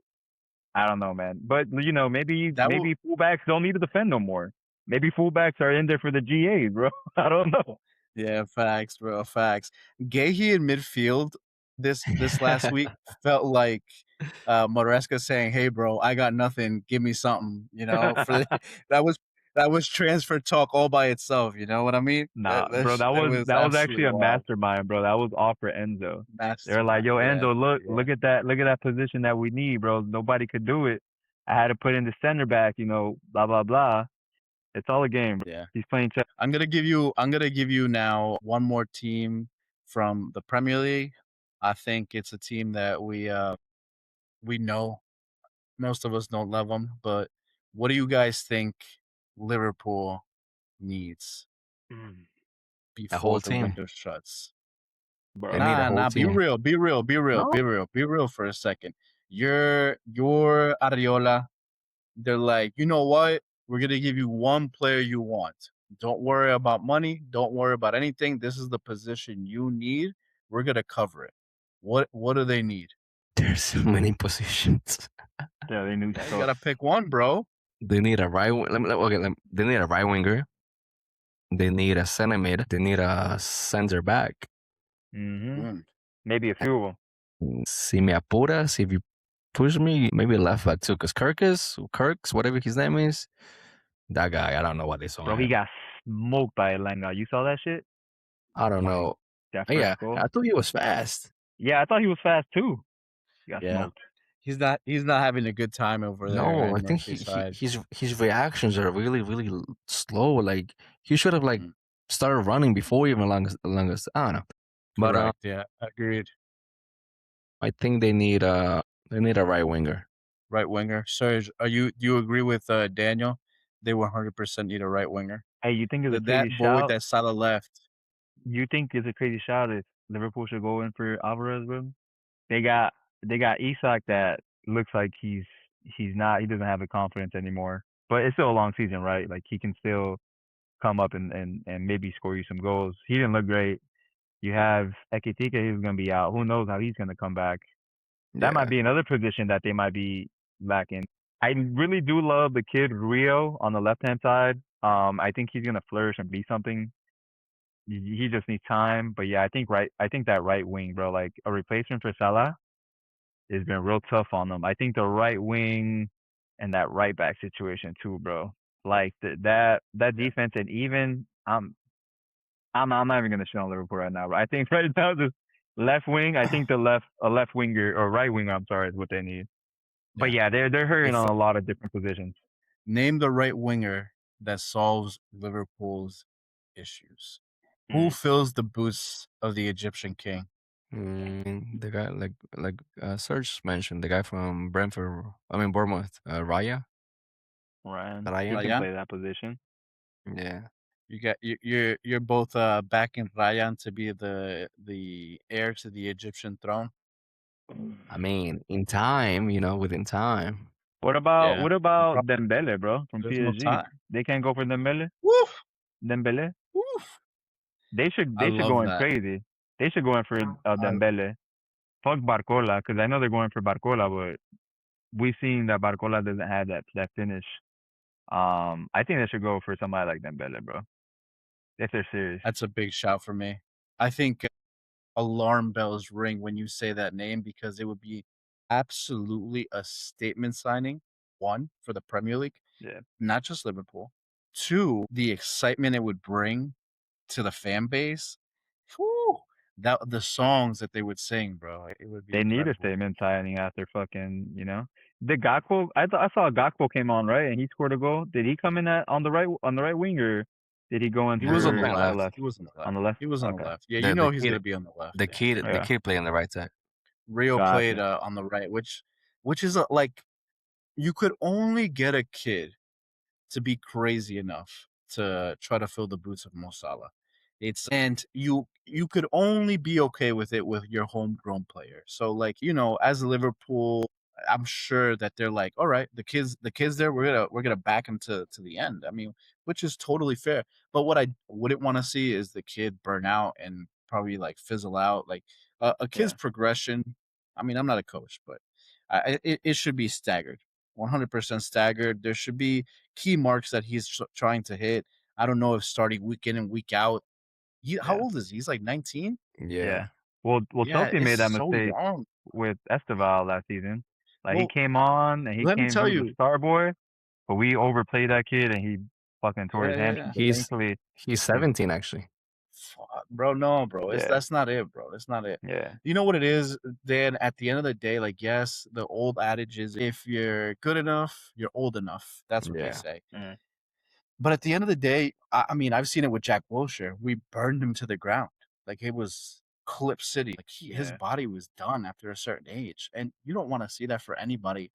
I don't know, man. But you know, maybe fullbacks don't need to defend no more. Maybe fullbacks are in there for the GAs, bro. I don't know. Yeah, facts, bro. Facts. Gahey in midfield this last week felt like Maresca saying, "Hey, bro, I got nothing. Give me something." You know, for that was transfer talk all by itself. You know what I mean? Nah, bro, That was that was actually absolutely a wild. mastermind, bro. That was all for Enzo. They're like, Mastermind. yo, Yeah, Enzo, yeah. look at that position that we need, bro. Nobody could do it. I had to put in the center back, you know, blah blah blah. It's all a game, bro. Yeah. He's playing chess. I'm gonna give you now one more team from the Premier League. I think it's a team that we know. Most of us don't love them, but what do you guys think Liverpool needs A before whole the team. window shuts? Bro. They need a whole Nah. Be team. real No. for a second. You're Ariola. They're like, you know what? We're gonna give you one player you want. Don't worry about money. Don't worry about anything. This is the position you need. We're gonna cover it. What do they need? There's so many positions. Yeah, they knew Yeah, you so gotta pick one, bro. They need a right. They need a right winger. They need a center mid. They need a center back. Maybe a few of them. Si me apuras, if you push me, maybe left back too. Because Kirks, whatever his name is, that guy, I don't know what they saw. Bro, he got smoked by Atlanta. You saw that shit? I don't know. That Yeah, first goal? I thought he was fast. Yeah, I thought he was fast too. He got smoked. He's not having a good time over there. No, I think his reactions are really, really slow. Like he should have started running before even longest. I don't know. But Correct. Yeah, agreed. I think they need a right winger. Right winger. Serge, do you agree with Daniel? They 100% need a right winger. Hey, you think it's a that crazy boy shout? with that Salah left? You think it's a crazy shout if Liverpool should go in for Alvarez, bro? They got Isak that looks like he doesn't have the confidence anymore. But it's still a long season, right? Like he can still come up and maybe score you some goals. He didn't look great. You have Ekitike, he's gonna be out. Who knows how he's gonna come back? That might be another position that they might be lacking. I really do love the kid Rio on the left hand side. I think he's gonna flourish and be something. He just needs time. But yeah, I think that right wing, bro, like a replacement for Salah, has been real tough on them. I think the right wing and that right back situation too, bro. Like that defense, and even I'm not even gonna shit on Liverpool right now, but I think right now the left wing, I think a left winger or right winger, I'm sorry, is what they need. But yeah, they're hurting on a lot of different positions. Name the right winger that solves Liverpool's issues. Who fills the boots of the Egyptian king? The guy like Serge mentioned, the guy from Bournemouth, Raya. Ryan, Ryan? he can play that position. Yeah. You're both backing Ryan to be the heir to the Egyptian throne. I mean, in time, within time. What about Dembele, bro, from There's PSG? no time. They can't go for Dembele. Woof. Dembele. Woof. They should go in crazy. They should go in for Dembele. Fuck Barcola, because I know they're going for Barcola, but we've seen that Barcola doesn't have that finish. I think they should go for somebody like Dembele, bro. If they're serious. That's a big shout for me. I think alarm bells ring when you say that name, because it would be absolutely a statement signing. One, for the Premier League, not just Liverpool. Two, the excitement it would bring to the fan base. Whew, the songs that they would sing, bro. It would be. They need a statement signing after fucking, the Gakpo. I saw Gakpo came on, right, and he scored a goal. Did he come in on the right wing, or did he go in? He was on the left. left. He was on the left. On the left. He was on the left. Yeah, he's gonna be on the left. The kid played on the right side. Rio played on the right, which is like, you could only get a kid to be crazy enough to try to fill the boots of Mo Salah. And you could only be okay with it with your homegrown player. So as Liverpool, I'm sure that they're like, all right, the kids there, we're gonna back him to the end. I mean, which is totally fair. But what I wouldn't want to see is the kid burn out and probably fizzle out. Like a kid's progression. I mean, I'm not a coach, but it should be staggered, 100% staggered. There should be key marks that he's trying to hit. I don't know if starting week in and week out. How old is he? He's like 19. Yeah. Well, Chelsea made that mistake with Esteval last season. Like he came on and he was a star boy, but we overplayed that kid and he fucking tore his hamstring. He's 17 actually. Fuck, bro, no, bro. That's not it, bro. That's not it. Yeah. You know what it is, Dan? At the end of the day, yes, the old adage is, if you're good enough, you're old enough. That's what they say. But at the end of the day, I mean, I've seen it with Jack Wilshere. We burned him to the ground. It was Clip City. His body was done after a certain age. And you don't want to see that for anybody.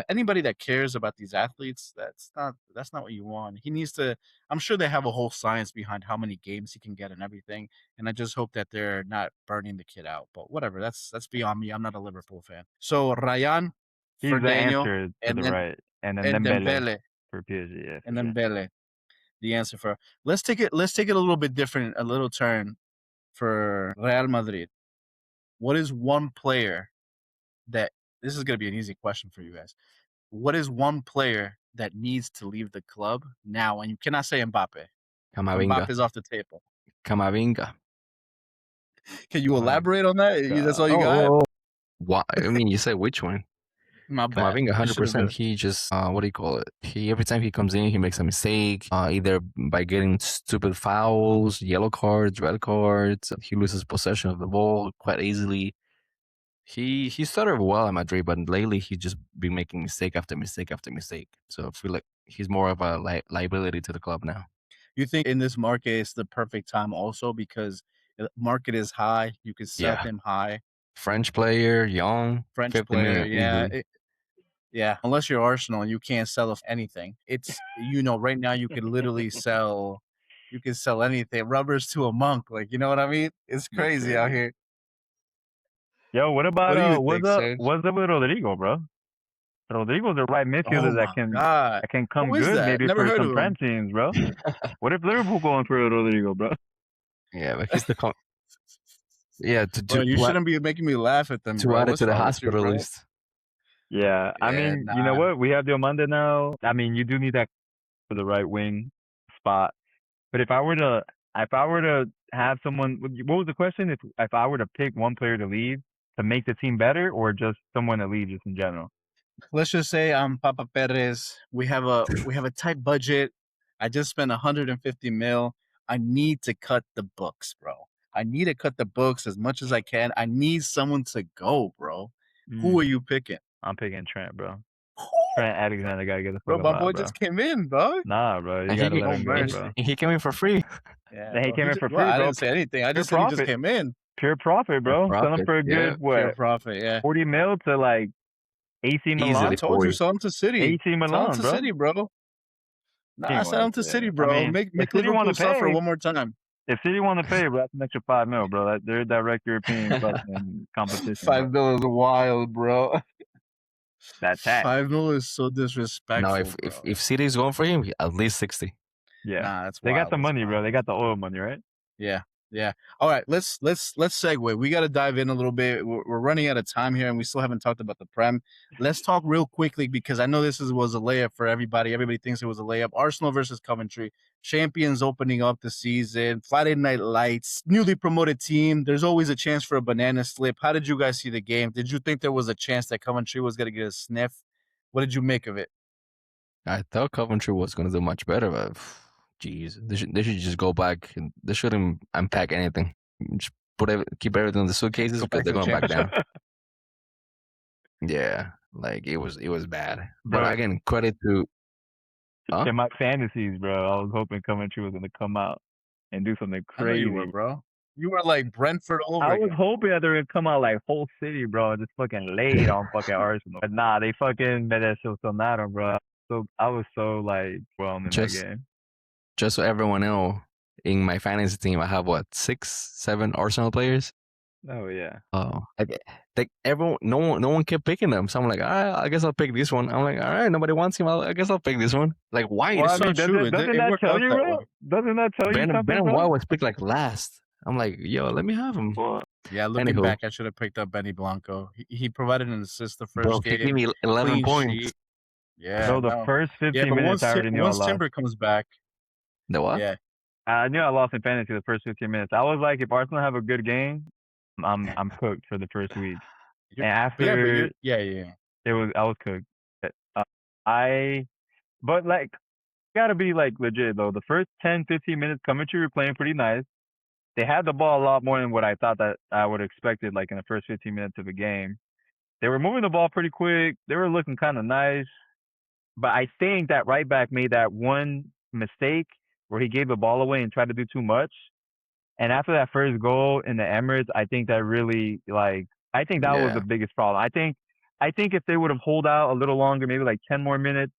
Anybody that cares about these athletes, that's not what you want. He needs to. I'm sure they have a whole science behind how many games he can get and everything. And I just hope that they're not burning the kid out. But whatever, that's beyond me. I'm not a Liverpool fan. So Ryan, he's for the Daniel, answer to and the then, right, and then Dembele for PSG. Yeah, and then Dembele, the answer for. Let's take it a little bit different, a little turn for Real Madrid. What is one player that, this is going to be an easy question for you guys. What is one player that needs to leave the club now, and you cannot say Mbappe. Camavinga. Mbappe's off the table. Camavinga. Can you elaborate on that? That's all you got? What? I mean, you said which one? My bad. Camavinga, You should have 100%. been. He just, what do you call it? Every time he comes in, he makes a mistake, either by getting stupid fouls, yellow cards, red cards. He loses possession of the ball quite easily. He started well at Madrid, but lately he's just been making mistake after mistake after mistake. So I feel like he's more of a liability to the club now. You think in this market it's the perfect time also because the market is high. You can sell him high. French player, young, French 50 player, million easily. Yeah. Unless you're Arsenal, you can't sell anything. It's right now you can literally sell. You can sell anything. Rubbers to a monk, like you know what I mean. It's crazy out here. Yo, what about What do you what's think, up with Rodrigo, bro? Rodrigo's the right midfielder that can come Who is good that? maybe Never for heard some of him. Prem teams, bro. What if Liverpool going for Rodrigo, bro? Yeah, but he's the you shouldn't be making me laugh at them, to bro. add it What's to the wrong with you, hospital bro? list. Yeah, I mean, you know what? We have Del Monte now. I mean, you do need that for the right wing spot. But if I were to have someone, what was the question? If I were to pick one player to leave to make the team better, or just someone to leave just in general? Let's just say I'm Papa Perez. We have a tight budget. I just spent 150 mil. I need to cut the books, bro. I need to cut the books as much as I can. I need someone to go, bro. Who are you picking? I'm picking Trent, bro. Trent Alexander gotta get the fuck bro, out, my boy bro. just came in, dog. Nah, bro, you gotta let him go, bro. He came in for free. Yeah, he came in for free, I bro. didn't say anything. I just Pure said he just came in. Pure profit, bro. Sell him for a good Pure profit, yeah. 40 mil to like AC Milan. Easily I told you, sell him to City. AC Milan, sell him to bro. City, bro. Nah, sell him to City, bro. I mean, make Liverpool suffer one more time. If City want to pay, bro, that's an extra 5 mil, bro. They're direct European fucking competition. 5 mil is wild, bro. That tax. 5 mil is so disrespectful. No, if City is going for him, at least 60. Yeah, nah, that's they wild. got the money, bro. They got the oil money, right? Yeah. All right, let's segue. We got to dive in a little bit. We're running out of time here, and we still haven't talked about the Prem. Let's talk real quickly because I know this was a layup for everybody. Everybody thinks it was a layup. Arsenal versus Coventry. Champions opening up the season. Friday Night Lights. Newly promoted team. There's always a chance for a banana slip. How did you guys see the game? Did you think there was a chance that Coventry was going to get a sniff? What did you make of it? I thought Coventry was going to do much better, but jeez, they should just go back. They shouldn't unpack anything. Just keep everything in the suitcases because they're going back down. Yeah, like it was bad. Bro, but again, credit to in my fantasies, bro. I was hoping Coventry was going to come out and do something crazy. I know you were, bro. You were like Brentford over I was hoping that they were going to come out like whole City, bro, and just fucking laid on fucking Arsenal. But nah, they fucking made that shit so matter, bro. So I was so like whelmed in that game. Just so everyone know, in my fantasy team, I have 6, 7 Arsenal players. Oh yeah. Oh, like everyone, no one kept picking them. So I'm like, all right, I guess I'll pick this one. I'm like, all right, nobody wants him. I guess I'll pick this one. Like, why? Well, doesn't that tell you, bro? Doesn't that tell you something? Ben White was picked like last. I'm like, yo, let me have him. Yeah, looking back, I should have picked up Benny Blanco. He provided an assist the first game. He gave me 11 points. Sheet. Yeah. So the first 15 minutes, I already knew I lost. Once Timber comes back. The what? Yeah. I knew I lost in fantasy the first 15 minutes. I was like, if Arsenal have a good game, I'm cooked for the first week. And after, I was cooked. But like, gotta be like legit though. The first 10, 15 minutes, Coventry were playing pretty nice. They had the ball a lot more than what I thought that I would have expected, like in the first 15 minutes of the game. They were moving the ball pretty quick. They were looking kind of nice. But I think that right back made that one mistake where he gave the ball away and tried to do too much. And after that first goal in the Emirates, I think that really I think that was the biggest problem. I think if they would have held out a little longer, maybe like 10 more minutes,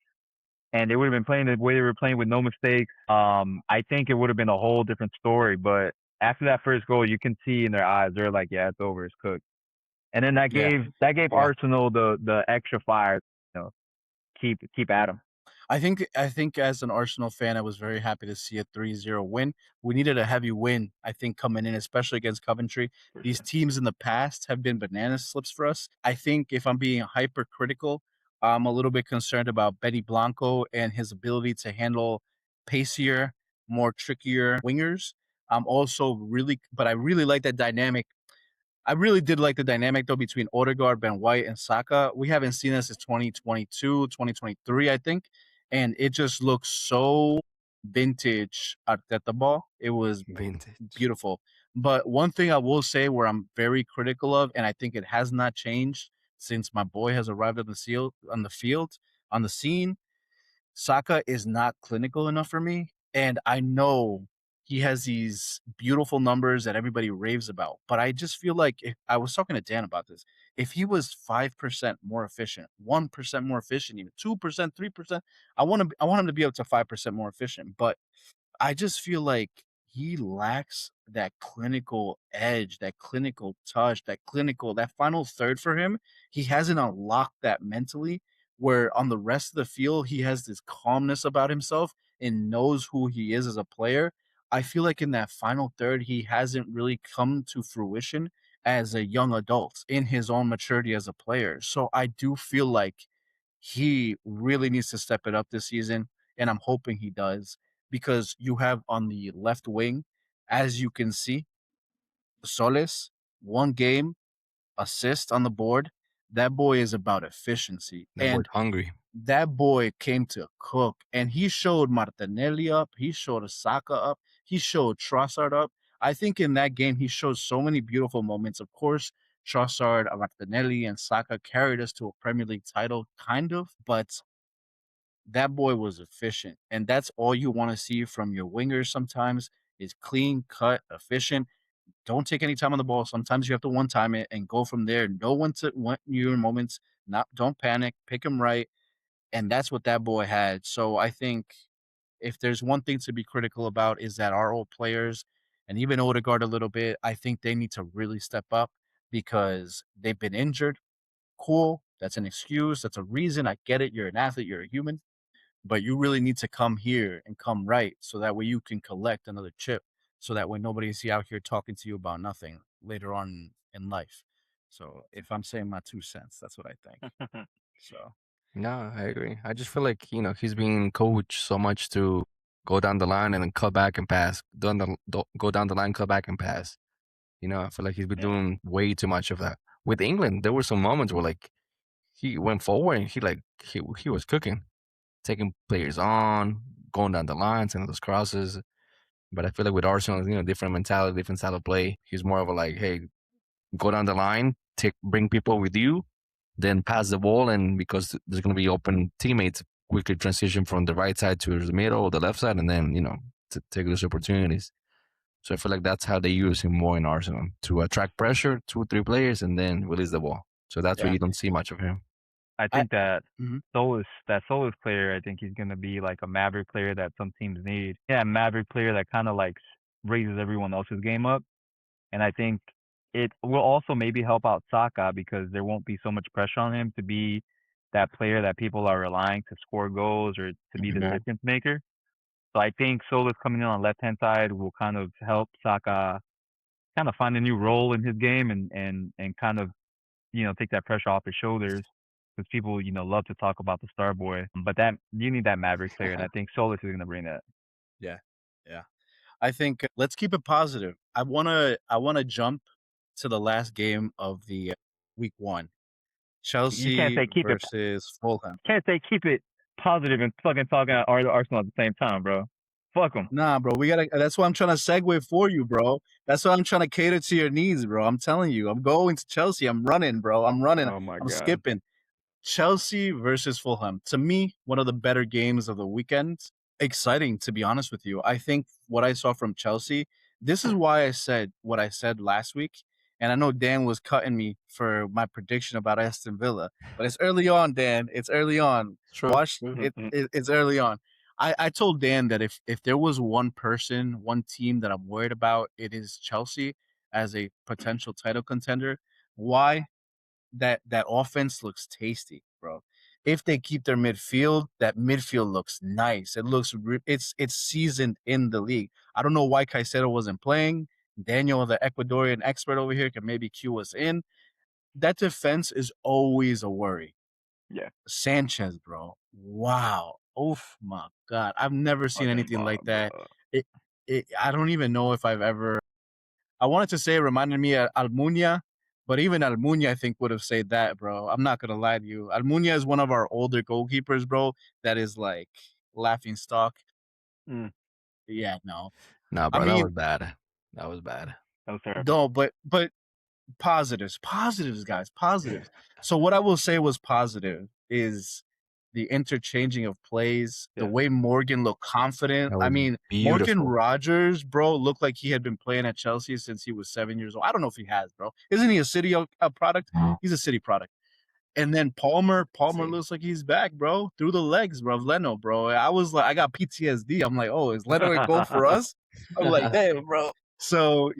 and they would have been playing the way they were playing with no mistakes, I think it would have been a whole different story. But after that first goal, you can see in their eyes, they're like, yeah, it's over, it's cooked. And then that gave Arsenal the extra fire, keep at them. I think as an Arsenal fan, I was very happy to see a 3-0 win. We needed a heavy win, I think, coming in, especially against Coventry. These teams in the past have been banana slips for us. I think if I'm being hypercritical, I'm a little bit concerned about Benny Blanco and his ability to handle pacier, more trickier wingers. But I really like that dynamic. I really did like the dynamic though between Odegaard, Ben White, and Saka. We haven't seen this since 2022, 2023, I think, and it just looks so vintage Arteta ball. It was Vintage. beautiful. But one thing I will say where I'm very critical of, and I think it has not changed since my boy has arrived on the scene, Saka is not clinical enough for me. And I know he has these beautiful numbers that everybody raves about. But I just feel like I was talking to Dan about this. If he was 5% more efficient, 1% more efficient, even 2%, 3%, I want him to be up to 5% more efficient. But I just feel like he lacks that clinical edge, that clinical touch, that final third for him. He hasn't unlocked that mentally, where on the rest of the field, he has this calmness about himself and knows who he is as a player. I feel like in that final third, he hasn't really come to fruition as a young adult in his own maturity as a player. So I do feel like he really needs to step it up this season, and I'm hoping he does because you have on the left wing, as you can see, Soles, one game, assist on the board. That boy is about efficiency. That boy And hungry. that boy came to cook. And he showed Martinelli up. He showed Saka up. He showed Trossard up. I think in that game, he showed so many beautiful moments. Of course, Trossard, Martinelli, and Saka carried us to a Premier League title, kind of. But that boy was efficient. And that's all you want to see from your wingers sometimes is clean cut, efficient. Don't take any time on the ball. Sometimes you have to one time it and go from there. Know when to when your moments. Not don't panic. Pick him right. And that's what that boy had. So I think if there's one thing to be critical about is that our old players and even Odegaard a little bit, I think they need to really step up because they've been injured. Cool. That's an excuse. That's a reason. I get it. You're an athlete. You're a human. But you really need to come here and come right so that way you can collect another chip so that way nobody's out here talking to you about nothing later on in life. So if I'm saying my 2 cents, that's what I think. So No, I agree. I just feel like, he's being coached so much to go down the line and then cut back and pass. Go down the line, cut back and pass. I feel like he's been Yeah. doing way too much of that. With England, there were some moments where like he went forward and he was cooking, taking players on, going down the line, sending those crosses. But I feel like with Arsenal, different mentality, different style of play. He's more of a like, hey, go down the line, bring people with you, then pass the ball, and because there's going to be open teammates, quickly transition from the right side to the middle or the left side, and then to take those opportunities. So I feel like that's how they use him more in Arsenal to attract pressure, 2 3 players, and then release the ball. So that's where yeah, you don't see much of him. I I think that mhm. Solus player, I think he's gonna be like a maverick player that some teams need. Yeah, maverick player that kind of like raises everyone else's game up, and I think it will also maybe help out Saka because there won't be so much pressure on him to be that player that people are relying to score goals or to be the Mhm. difference maker. So I think Solus coming in on the left hand side will kind of help Saka kind of find a new role in his game and kind of take that pressure off his shoulders because people love to talk about the star boy, but that you need that maverick player, and I think Solus is gonna bring that. Yeah, yeah. I think let's keep it positive. I wanna jump to the last game of the week one. You can't Chelsea say versus Fulham. keep it positive and fucking talking at Arsenal at the same time, bro. Fuck them. Nah, bro, we gotta. That's why I'm trying to segue for you, bro. That's why I'm trying to cater to your needs, bro. I'm telling you, I'm going to Chelsea. I'm running, bro. I'm running. Oh my I'm god. skipping. Chelsea versus Fulham. To me, one of the better games of the weekend. Exciting, to be honest with you. I think what I saw from Chelsea, this is why I said what I said last week. And I know Dan was cutting me for my prediction about Aston Villa, but it's early on, Dan. It's early on. True. Watch it's early on. I told Dan that if there was one person, one team that I'm worried about, it is Chelsea as a potential title contender. Why? That offense looks tasty, bro. If they keep their midfield, that midfield looks nice. It looks it's seasoned in the league. I don't know why Caicedo wasn't playing. Daniel, the Ecuadorian expert over here, can maybe cue us in. That defense is always a worry. Yeah. Sanchez, bro. Wow. Oh my God. I've never seen anything like that. I don't even know if I've ever. I wanted to say it reminded me of Almunia, but even Almunia, I think, would have said that, bro. I'm not gonna lie to you. Almunia is one of our older goalkeepers, bro. That is like laughing stock. Yeah, no. Nah, I bro, that mean, was bad. That was bad. That was terrible. no, but positives, guys, positives. So what I will say was positive is the interchanging of plays, the way Morgan looked confident. That I was mean, Morgan beautiful. Rogers, bro, looked like he had been playing at Chelsea since he was 7 years old. I don't know if he has, bro. Isn't he a City product? He's a City product. And then Palmer looks like he's back, bro, through the legs, bro, of Leno, bro. I was like, I got PTSD. I'm like, oh, is Leno a goal for us? I'm like, damn, bro. So,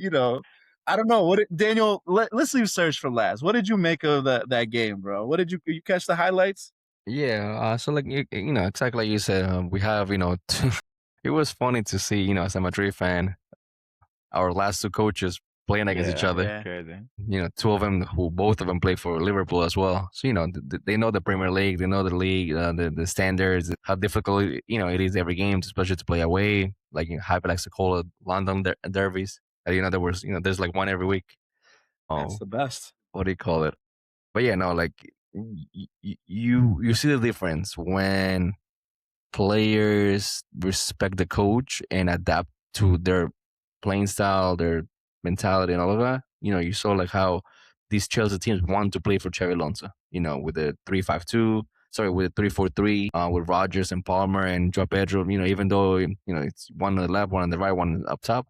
I don't know. Daniel, let's leave Serge for last. What did you make of that game, bro? What did you catch the highlights? Yeah, so like exactly like you said, we have it was funny to see as a Madrid fan, our last two coaches playing against each other. Yeah. Crazy. Two of them both of them play for Liverpool as well. So they know the Premier League, they know the league, the standards, how difficult it is every game, especially to play away. Like Hyper likes to call it London derbies. There's like one every week. That's the best. What do you call it? But yeah, no, like you see the difference when players respect the coach and adapt to their playing style, their mentality, and all of that. You saw like how these Chelsea teams want to play for Xabi Alonso. With the 3-5-2, with the 3-4-3, with Rodgers and Palmer and Joao Pedro. Even though it's one on the left, one on the right, one up top.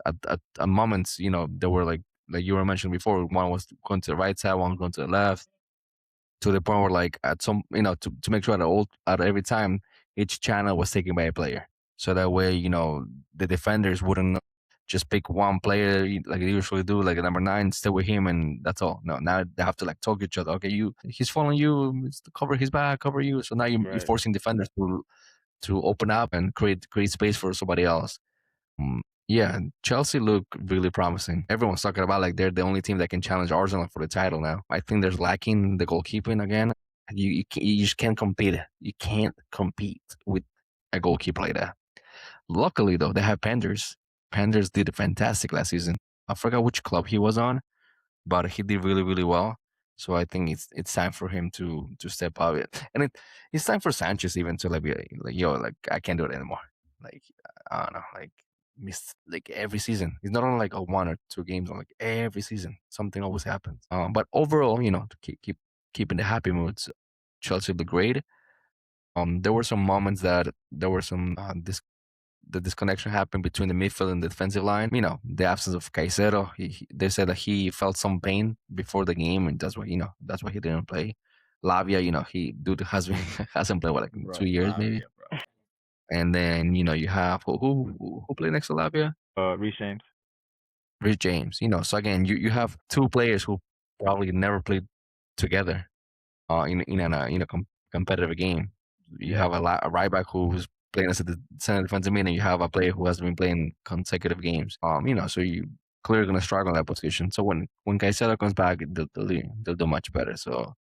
At moments, there were like you were mentioning before, one was going to the right side, one going to the left, to the point where like at some to make sure that at every time each channel was taken by a player, so that way the defenders wouldn't just pick one player like they usually do, like a number 9, stay with him, and that's all. No, now they have to like talk to each other. Okay, he's following you, it's to cover his back, cover you. So now you're forcing defenders to open up and create space for somebody else. Yeah, Chelsea look really promising. Everyone's talking about like they're the only team that can challenge Arsenal for the title now. I think there's lacking the goalkeeping again. You just can't compete. You can't compete with a goalkeeper like that. Luckily though, they have Penders. Penders did fantastic last season. I forgot which club he was on, but he did really, really well. So I think it's time for him to step up, and it's time for Sanchez even to like be like, yo, like I can't do it anymore. Like I don't know, like miss like every season. It's not only like a 1 or 2 games, on like every season something always happens. But overall, to keep in the happy moods, Chelsea looked great. There were some moments that there were some the disconnection happened between the midfield and the defensive line. The absence of Caicedo. They said that he felt some pain before the game, and that's why he didn't play. Lavia, he hasn't played like 2 years maybe. Bro. And then you have who played next to Lavia? Reece James. Reece James. So again, you have 2 players who probably never played together in a competitive game. You have a right back who's playing as a center defensive mid, and you have a player who has been playing consecutive games. So you clearly gonna struggle in that position. So when Caicedo comes back, they'll do much better. So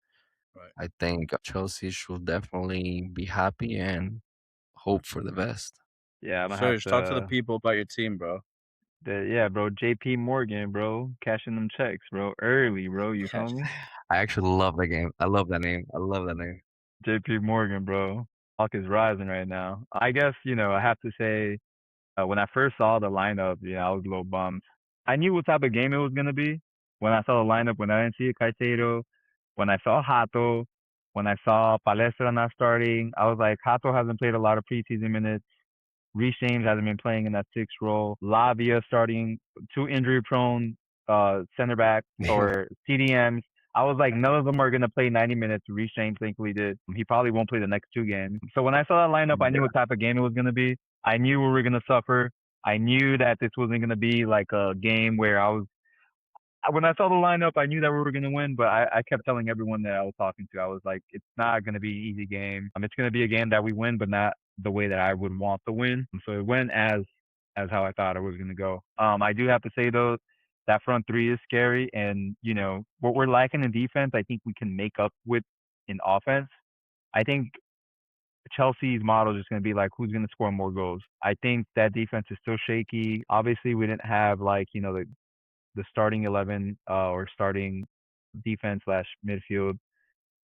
I think Chelsea should definitely be happy and hope for the best. Yeah, I'm gonna Serge, have to talk to the people about your team, bro. Bro. JP Morgan, bro, cashing them checks, bro, early, bro. You feel me? I actually love that game. I love that name. JP Morgan, bro. Stock is rising right now. I guess I have to say, when I first saw the lineup, I was a little bummed. I knew what type of game it was gonna be when I saw the lineup. When I didn't see Caicedo, when I saw Hato, when I saw Palestra not starting, I was like, Hato hasn't played a lot of preseason minutes. Reece James hasn't been playing in that 6th role. Lavia starting 2 injury-prone center back or CDMs. I was like, none of them are going to play 90 minutes. Reece James thankfully did. He probably won't play the next 2 games. So when I saw that lineup, I knew what type of game it was going to be. I knew we were going to suffer. I knew that this wasn't going to be like a game where when I saw the lineup, I knew that we were going to win, but I kept telling everyone that I was talking to, I was like, it's not going to be an easy game. It's going to be a game that we win, but not the way that I would want to win. So it went as how I thought it was going to go. I do have to say, though, that front 3 is scary. And, what we're lacking in defense, I think we can make up with in offense. I think Chelsea's model is just going to be like, who's going to score more goals? I think that defense is still shaky. Obviously, we didn't have like, the starting 11 or starting defense / midfield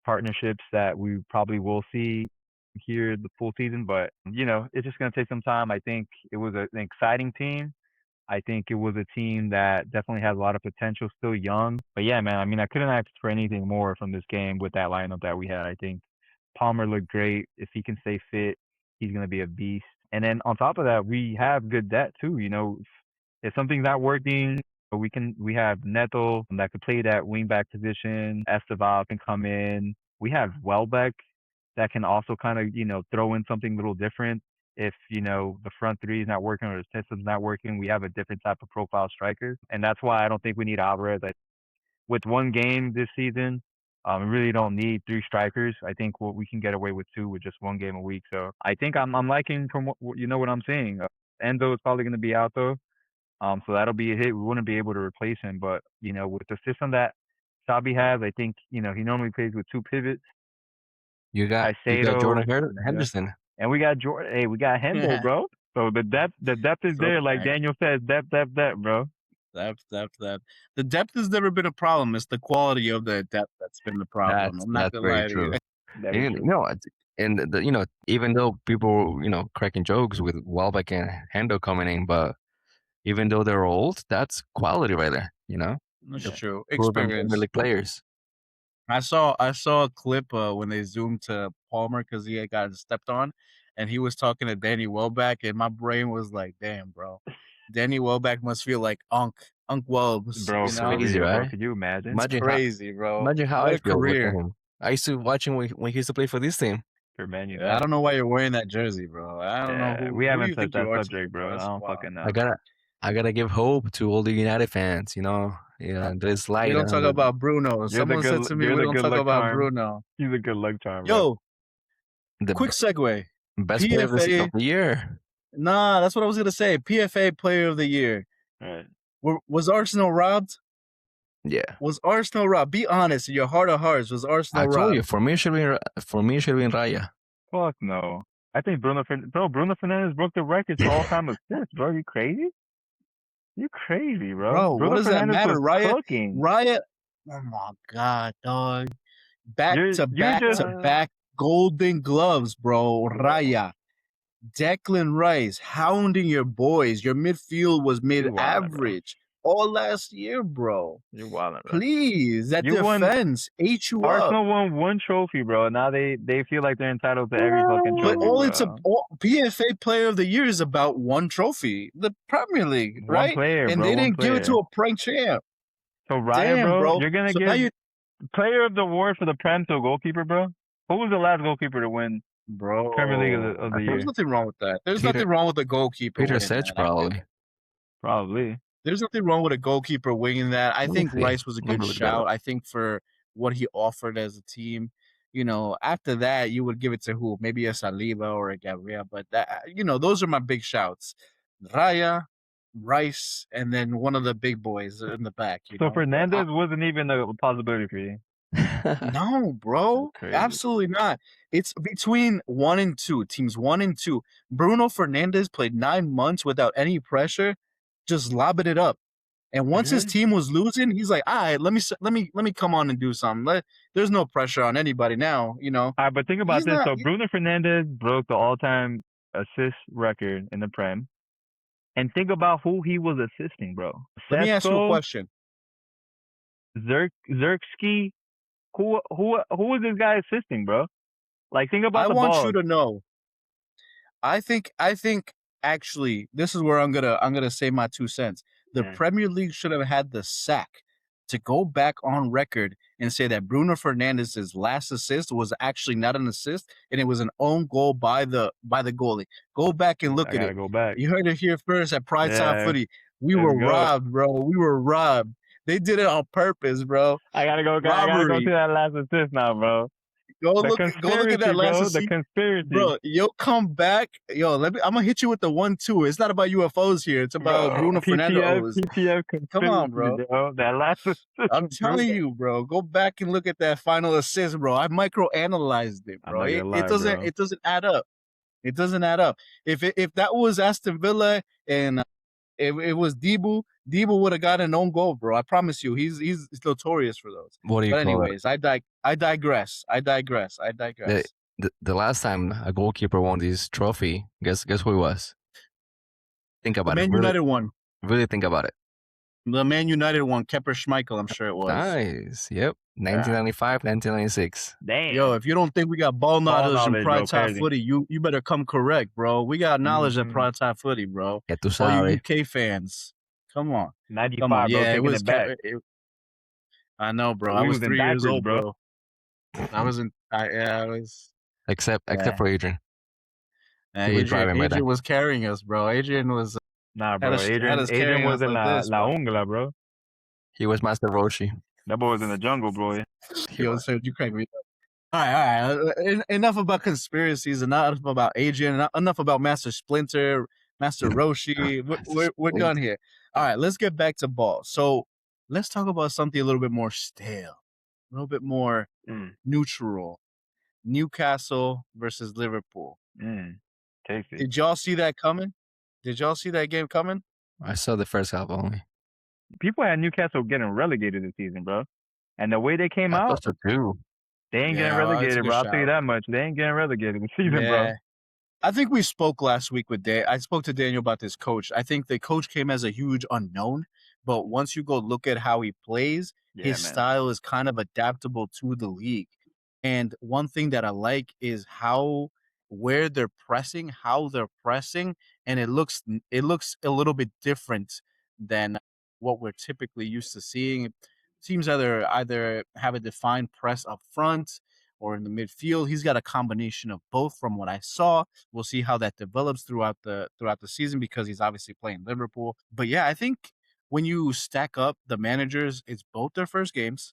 partnerships that we probably will see here the full season. But, it's just going to take some time. I think it was an exciting team. I think it was a team that definitely has a lot of potential, still young. But yeah, man, I mean, I couldn't ask for anything more from this game with that lineup that we had. I think Palmer looked great. If he can stay fit, he's going to be a beast. And then on top of that, we have good depth too. If something's not working, we have Neto that could play that wingback position. Esteval can come in. We have Welbeck that can also kind of, throw in something a little different. If, the front three is not working or the system's not working, we have a different type of profile striker. And that's why I don't think we need Alvarez. With one game this season, we really don't need 3 strikers. I think we can get away with 2 with just one game a week. So I think I'm liking from what I'm saying. Endo is probably going to be out though. So that'll be a hit. We wouldn't be able to replace him. But, with the system that Xabi has, I think, he normally plays with 2 pivots. You got Jordan Henderson. And we got Jordan. Hey, we got Hendo, bro. So the depth is there. Like Daniel says, depth, bro. Depth. The depth has never been a problem. It's the quality of the depth that's been the problem. I'm not gonna lie to you. And even though people cracking jokes with Welbeck and Hendo coming in, but even though they're old, that's quality right there. That's true. Experience. Premier League players. I saw a clip when they zoomed to Palmer because he had got stepped on, and he was talking to Danny Welbeck, and my brain was like, "Damn, bro, Danny Welbeck must feel like Unc Welbs, bro. Crazy, right? Bro. Could you imagine? It's crazy, bro. Imagine how I feel with him. I used to watch him when he used to play for this team. For Man United. I don't know why you're wearing that jersey, bro. I don't know who. We haven't who touched that subject, bro. I don't fucking know. I gotta give hope to all the United fans. There's light. We don't talk about Bruno. Someone said to me, we don't talk about Bruno. He's a good luck charm. Yo, quick segue. Best player of the year. Nah, that's what I was gonna say. PFA Player of the Year. Right. Was Arsenal robbed? Yeah. Was Arsenal robbed? Be honest, in your heart of hearts, was Arsenal robbed? I told you, for me, it should be in Raya. Fuck no. I think Bruno Fernandes broke the record for all-time assists, bro. You crazy? You crazy, bro. Bro, what does that matter? Raya. Oh my god, dog. Back to back golden gloves, bro. Raya. Declan Rice hounding your boys. Your midfield was mid-average all last year, bro. You're wildin', bro. Please, that defense ate you up. Arsenal won 1 trophy, bro. Now they feel like they're entitled to every fucking trophy. But PFA Player of the Year is about 1 trophy, the Premier League, right? 1 player, and bro, they didn't give it to a prank champ. So Ryan, bro, you're gonna give Player of the Award for the Prem to a goalkeeper, bro. Who was the last goalkeeper to win? Bro, Premier League of the year. There's nothing wrong with that. There's nothing wrong with the goalkeeper. Peter Sech, probably. There's nothing wrong with a goalkeeper winning that. I think Rice was a good shout. I think for what he offered as a team, after that you would give it to who? Maybe a Saliba or a Gabriel. But that, those are my big shouts. Raya, Rice, and then one of the big boys in the back. So Fernandes wasn't even a possibility for you. No, bro, absolutely not. It's between 1 and 2 teams. 1 and 2. Bruno Fernandes played 9 months without any pressure, just lobbing it up. And once his team was losing, he's like, "All right, let me come on and do something. There's no pressure on anybody now, All right, but think about this. So Bruno Fernandes broke the all-time assist record in the Prem, and think about who he was assisting, bro. Let me ask you a question. Zerkski. Who is this guy assisting, bro? Like, think about the ball. I want you to know. I think actually this is where I'm gonna say my 2 cents. The Premier League should have had the sack to go back on record and say that Bruno Fernandes' last assist was actually not an assist and it was an own goal by the goalie. Go back and look at it. Go back. You heard it here first at Pride Time Footy. We were robbed, bro. We were robbed. They did it on purpose, bro. I gotta go to that last assist now, bro. Go The look at that conspiracy, last bro. The scene. conspiracy. Bro, you'll come back. Yo, I'm gonna hit you with the 1-2. It's not about UFOs here. It's about Bro, Bruno PTF Fernandes. conspiracy, Come on, bro. That last assist I'm was telling brutal. you, bro. Go back and look at that final assist, bro. I micro-analyzed it, I'm bro. not gonna lie, It doesn't bro. it doesn't add up. It doesn't add up. If that was Aston Villa and it was Debo would have got an own goal, bro. I promise you. He's notorious for those. What do you But call it? anyways, I digress. The last time a goalkeeper won this trophy, guess who it was? Think The about it. Man United one. Really think about it. The Man United one, Kepper Schmeichel, I'm sure it was. Nice. Yep. 1995, 1996. Damn. Yo, if you don't think we got ball knowledge in prime time crazy. footy, you better come correct, bro. We got knowledge in prime time footy, bro. Ya tú All sabes. you UK fans, come on. 95, Come on. bro, Yeah, it taking was. it back. I know, bro. But I we was was in 3 years diapers, old, bro. bro. I wasn't. I was. Except Yeah. for Adrian. He was driving by Adrian then. was carrying us, bro. Adrian was. Nah, bro. Had us Adrian carrying was us in like this, La bro. Ungla, bro. He was Master Roshi. That boy was in the jungle, boy. Yo, so you crank me up. All right. Enough about conspiracies. Enough about Adrian. Enough about Master Splinter, Master Roshi. We're done here. All right, let's get back to ball. So let's talk about something a little bit more stale, a little bit more neutral. Newcastle versus Liverpool. Tasty. Did y'all see that coming? Did y'all see that game coming? I saw the first half only. People had Newcastle getting relegated this season, bro. And the way they came out, thought so too. they ain't getting relegated, bro. I'll tell you that much. They ain't getting relegated this season, bro. I think we spoke last week with Dan. I spoke to Daniel about this coach. I think the coach came as a huge unknown, but once you go look at how he plays, his style is kind of adaptable to the league. And one thing that I like is how they're pressing, and it looks a little bit different than what we're typically used to seeing. Teams either have a defined press up front or in the midfield. He's got a combination of both from what I saw. We'll see how that develops throughout the season because he's obviously playing Liverpool. But yeah, I think when you stack up the managers, it's both their first games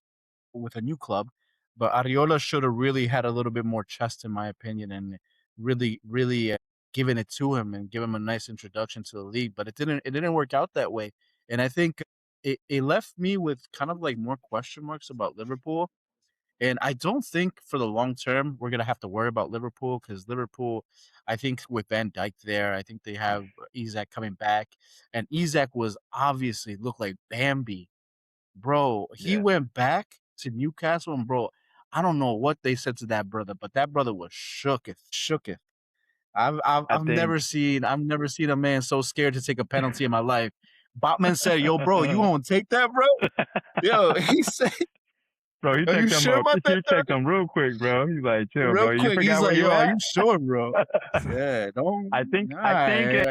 with a new club. But Ariola should have really had a little bit more chest, in my opinion, and really given it to him and give him a nice introduction to the league. But it didn't work out that way. And I think it left me with kind of like more question marks about Liverpool. And I don't think for the long term we're gonna have to worry about Liverpool because Liverpool, I think with Van Dijk there, I think they have Isak coming back, and Isak was obviously looked like Bambi, bro. He went back to Newcastle, and bro, I don't know what they said to that brother, but that brother was shooketh. I've never seen a man so scared to take a penalty in my life. Botman said, "Yo, bro, you won't take that, bro." Yo, he said. Bro, he Are you checked sure him up. about that? He checked him real quick, bro. He's like, chill, Real bro. quick, You forgot he's where like, you "Yo, at? are you sure, bro?" Yeah, don't. I think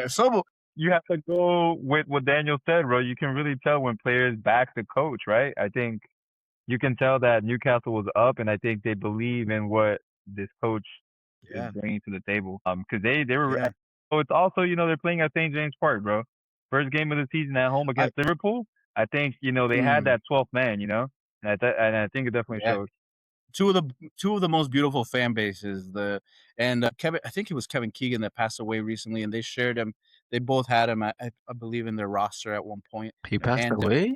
so you have to go with what Daniel said, bro. You can really tell when players back the coach, right? I think you can tell that Newcastle was up, and I think they believe in what this coach is bringing to the table. Because they were. Yeah. So it's also, they're playing at St. James Park, bro. First game of the season at home against Liverpool. I think they had that 12th man, and I think it definitely shows. Two of the most beautiful fan bases. Kevin, I think it was Kevin Keegan that passed away recently, and they shared him. They both had him, I believe, in their roster at one point. He passed away?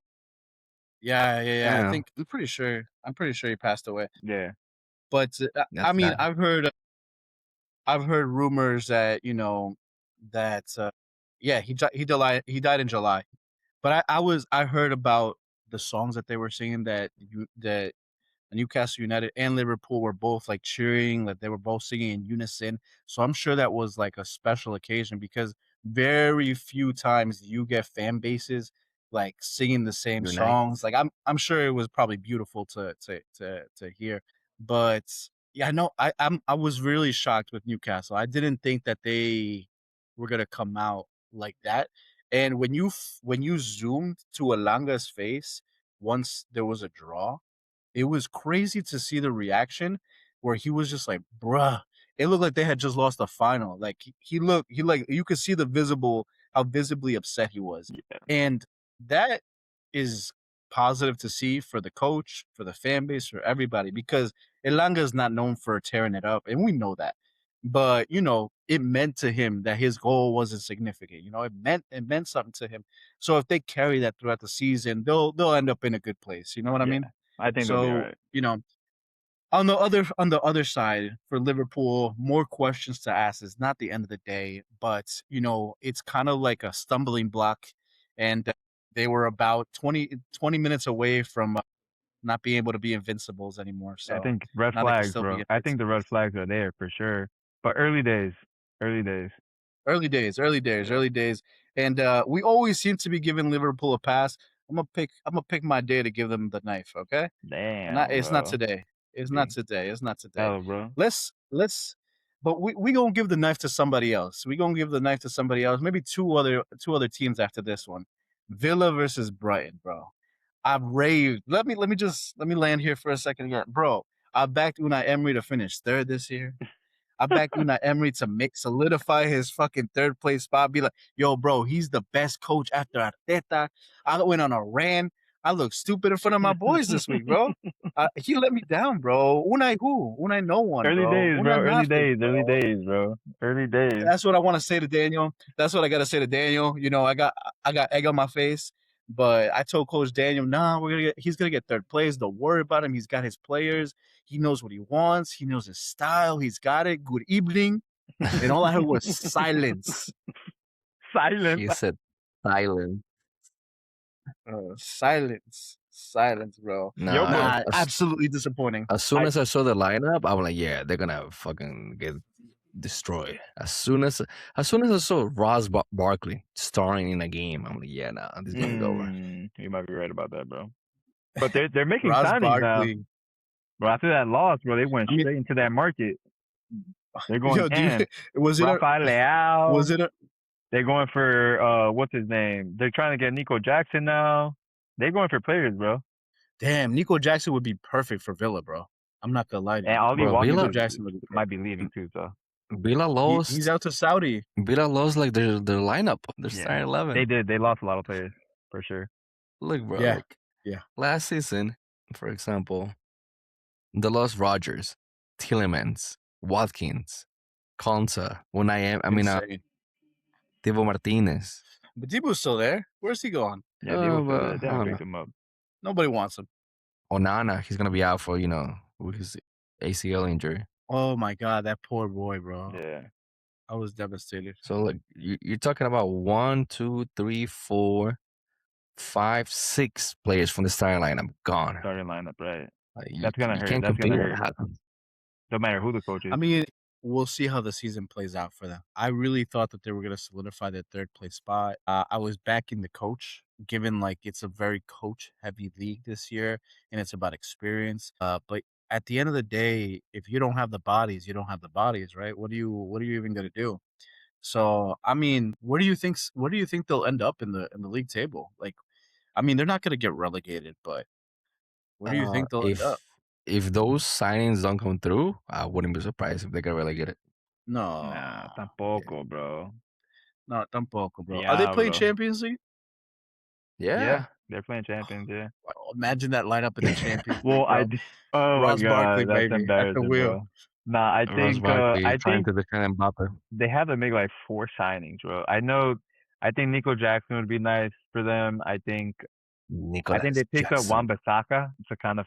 Yeah. I'm pretty sure he passed away. Yeah. But I mean, I've heard rumors that he died in July. But I heard about the songs that they were singing that Newcastle United and Liverpool were both like cheering, like they were both singing in unison. So I'm sure that was like a special occasion because very few times you get fan bases like singing the same songs. Like I'm sure it was probably beautiful to hear. But yeah, no, I was really shocked with Newcastle. I didn't think that they were gonna come out like that. And when you zoomed to Elanga's face once there was a draw, it was crazy to see the reaction where he was just like, bruh. It looked like they had just lost the final. Like he looked like you could see how visibly upset he was. Yeah. And that is positive to see for the coach, for the fan base, for everybody, because Elanga is not known for tearing it up, and we know that. But it meant to him that his goal wasn't significant. It meant something to him. So if they carry that throughout the season, they'll end up in a good place. You know what I mean? I think they'll be all right. On the other side, for Liverpool, more questions to ask is not the end of the day, but it's kind of like a stumbling block, and they were about 20 minutes away from not being able to be invincibles anymore. So I think red now they can flags, still bro. be I think the red flags are there for sure. But early days. early days, and we always seem to be giving Liverpool a pass. I'm gonna pick my day to give them the knife. Okay, Damn, it's not bro. today. It's not today. It's not today. Hell, bro. Let's. But we gonna give the knife to somebody else. We gonna give the knife to somebody else. Maybe two other teams after this one. Villa versus Brighton, bro. I've raved. Let me land here for a second again, bro. I backed Unai Emery to finish third this year. I backed Unai Emery to solidify his fucking third place spot. Be like, yo, bro, he's the best coach after Arteta. I went on a rant. I look stupid in front of my boys this week, bro. He let me down, bro. Unai who? Unai no one, Early bro. days, bro. Unai Early nothing, days. bro. Early days, bro. Early days. That's what I want to say to Daniel. That's what I gotta say to Daniel. I got egg on my face, but I told Coach Daniel, nah, he's gonna get third place. Don't worry about him. He's got his players. He knows what he wants. He knows his style. He's got it. Good evening. And all I heard was silence. Silence. He said silence. Silence, bro. Nah, absolutely disappointing. As soon as I saw the lineup, I was like, yeah, they're gonna fucking get destroyed. As soon as I saw Ross Barkley starring in a game, I'm like, yeah, nah, this game's over. You might be right about that, bro. But they're making Ross signings Barkley. now. Bro, after that loss, bro, they went straight into that market. They're going Rafael Leao. Was it They're going for what's his name? They're trying to get Nico Jackson now. They're going for players, bro. Damn, Nico Jackson would be perfect for Villa, bro. I'm not gonna lie to you. And Ollie Nico Jackson might be leaving too, so. Villa lost. He's out to Saudi. Villa lost like their lineup, their starting 11. They did. They lost a lot of players for sure. Look, bro. Yeah. Last season, for example, they lost Rodgers, Tielemans, Watkins, Konsa, Thibaut Martinez. But Thibaut's still there. Where's he going? Yeah, they haven't picked him up. Nobody wants him. Onana, he's gonna be out for with his ACL injury. Oh my God, that poor boy, bro. Yeah, I was devastated. So look, you're talking about 1, 2, 3, 4, 5, 6 players from the starting lineup gone. Starting lineup, right? That's gonna hurt. That's gonna hurt. No matter who the coach is. I mean, we'll see how the season plays out for them. I really thought that they were going to solidify their third place spot. I was backing the coach, given like it's a very coach heavy league this year and it's about experience. But at the end of the day, if you don't have the bodies, you don't have the bodies, right? What are you even going to do? So, I mean, where do you think they'll end up in the league table? Like, I mean, they're not going to get relegated, but where do you think they'll end up? If those signings don't come through, I wouldn't be surprised if they get relegated. No. Nah, tampoco, bro. No, tampoco, bro. Yeah, Are they playing bro. Champions League? Yeah, they're playing Champions. Yeah. Imagine that lineup in the Champions League. Well, oh Ross my God, Barkley, that's baby, embarrassing, at the wheel. bro. Nah, I think trying to defend Mbappe. They have to make like 4 signings, bro. I think Nico Jackson would be nice for them. I think they picked up Wan-Bissaka to kind of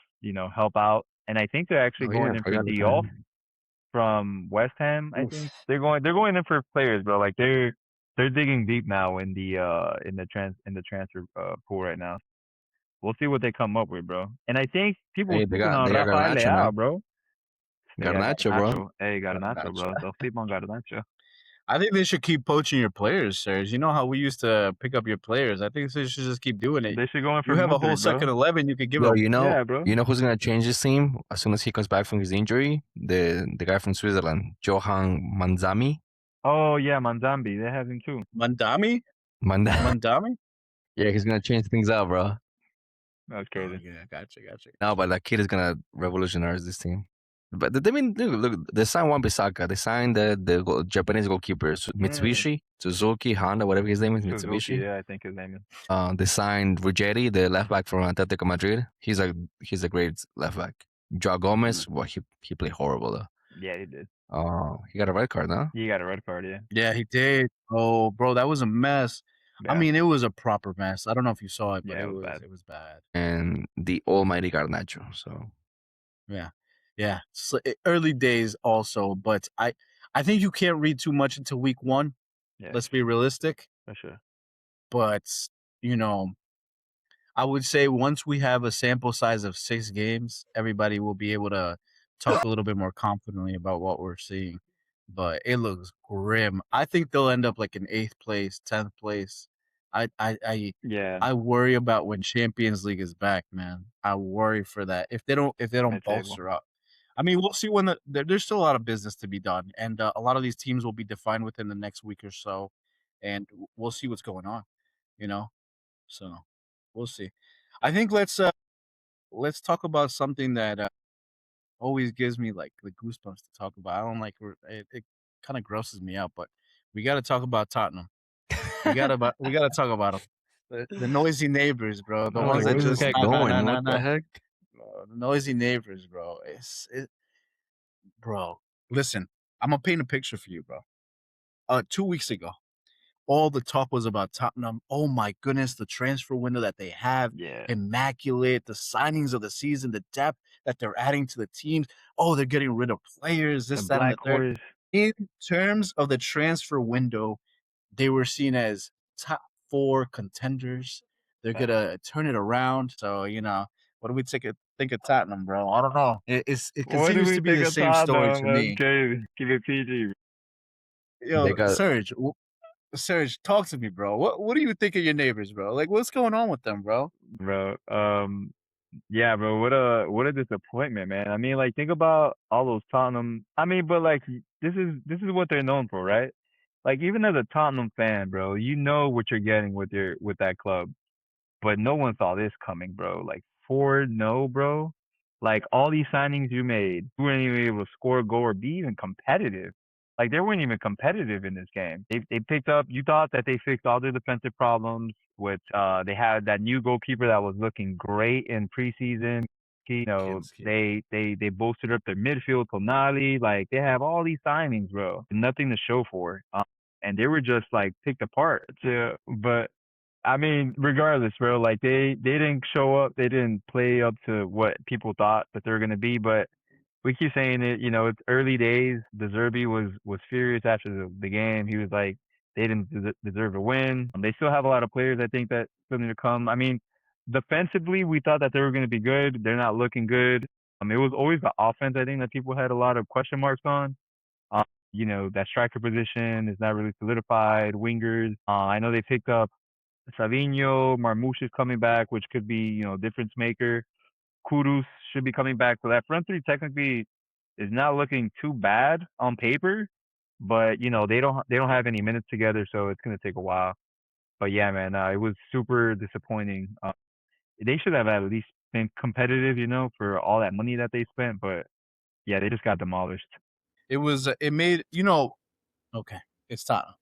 help out, and I think they're actually going in for Diop from West Ham. I think they're going in for players, bro. Like they're digging deep now in the transfer pool right now. We'll see what they come up with, bro. And I think people sleeping on Rafael Leao, bro. Garnacho, bro. Hey, Garnacho, bro. Don't sleep on Garnacho. I think they should keep poaching your players, Serge. You know how we used to pick up your players. I think they should just keep doing it. They should go in for. You have a whole second 11. You could give them. Yeah, bro. You know who's gonna change this team as soon as he comes back from his injury? The guy from Switzerland, Johan Manzami. Oh yeah, Manzambi. They have him too. Mandami. Yeah, he's gonna change things up, bro. That's crazy. Oh, yeah, gotcha. No, but that kid is gonna revolutionize this team. But they mean, look, they signed Wan Bissaka. They signed the Japanese goalkeeper, Mitsubishi, Suzuki, Honda, whatever his name is, Suzuki, Mitsubishi. yeah, I think his name is. They signed Ruggeri, the left back from Atletico Madrid. He's a great left back. Joao Gomez, well, he played horrible though. Yeah, he did. He got a red card, no? He got a red card, yeah. Yeah, he did. Oh, bro, that was a mess. I Yeah. mean, it was a proper mess. I don't know if you saw it, but Yeah, it it was bad. was bad. And the almighty Garnacho. So Yeah. So, early days also, but I think you can't read too much into week 1. Yeah, Let's be realistic. for sure. But you know, I would say once we have a sample size of 6 games, everybody will be able to talk a little bit more confidently about what we're seeing. But it looks grim. I think they'll end up like in 8th place, 10th place. Yeah. I worry about when Champions League is back, man. I worry for that. If they don't Mid-table. bolster up. I mean, we'll see when there's still a lot of business to be done, and a lot of these teams will be defined within the next week or so, and we'll see what's going on, you know. So we'll see. I think let's talk about something that always gives me like the goosebumps to talk about. I don't like it kind of grosses me out, but we got to talk about Tottenham. We got to talk about them. The noisy neighbors, bro. The I'm ones like, that where's this just guy going? What the heck? The noisy neighbors, bro. Bro. Listen, I'm gonna paint a picture for you, bro. 2 weeks ago, all the talk was about Tottenham. Oh my goodness, the transfer window that they have, Yeah. immaculate. The signings of the season, the depth that they're adding to the teams. Oh, they're getting rid of players. This, The that, and the Black third. Horse. In terms of the transfer window, they were seen as top 4 contenders. They're gonna turn it around. So what do we think of Tottenham, bro? I don't know. It What do continues we to be think the of same story Tottenham? to me. That's crazy. Keep it PG, Yo, They got Serge, talk to me, bro. What do you think of your neighbors, bro? Like, what's going on with them, bro? bro. Yeah, bro. What a disappointment, man. I mean, like, think about all those Tottenham. I mean, but like, this is what they're known for, right? Like, even as a Tottenham fan, bro, you know what you're getting with that club. But no one saw this coming, bro. Like 4-0, bro. Like all these signings you made, you weren't even able to score a goal or be even competitive. Like they weren't even competitive in this game. They picked up. You thought that they fixed all their defensive problems. With they had that new goalkeeper that was looking great in preseason. Kinski. They bolstered up their midfield, Tonali. Like they have all these signings, bro. Nothing to show for. And they were just like picked apart. But I mean, regardless, bro, like they didn't show up. They didn't play up to what people thought that they were gonna be. But we keep saying it. It's early days. De Zerbi was furious after the game. He was like, they didn't deserve a win. They still have a lot of players. I think that still need to come. I mean, defensively, we thought that they were gonna be good. They're not looking good. It was always the offense. I think that people had a lot of question marks on. That striker position is not really solidified. Wingers. I know they picked up Savinho, Marmouche is coming back, which could be, difference maker. Kudus should be coming back. So that front three technically is not looking too bad on paper, but they don't have any minutes together, so it's gonna take a while. But yeah, man, it was super disappointing. They should have at least been competitive, for all that money that they spent. But yeah, they just got demolished. It made okay, it's Tottenham,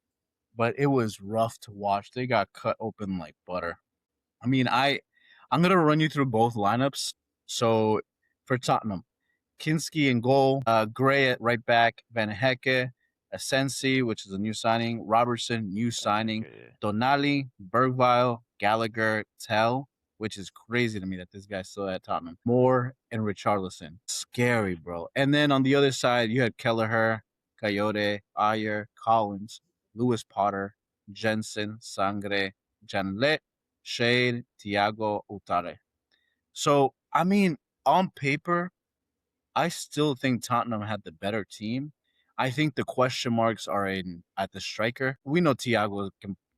but it was rough to watch. They got cut open like butter. I mean, I'm gonna run you through both lineups. So for Tottenham, Kinski in goal, Gray at right back, Van Hecke, Asensi, which is a new signing, Robertson, new signing, Okay. Donali, Bergville, Gallagher, Tell, which is crazy to me that this guy's still at Tottenham, Moore, and Richarlison. Scary, bro. And then on the other side, you had Kelleher, Coyote, Ayer, Collins, Lewis Potter, Jensen, Sangre, Janlet, Shade, Thiago, Utare. So, I mean, on paper, I still think Tottenham had the better team. I think the question marks are at the striker. We know Thiago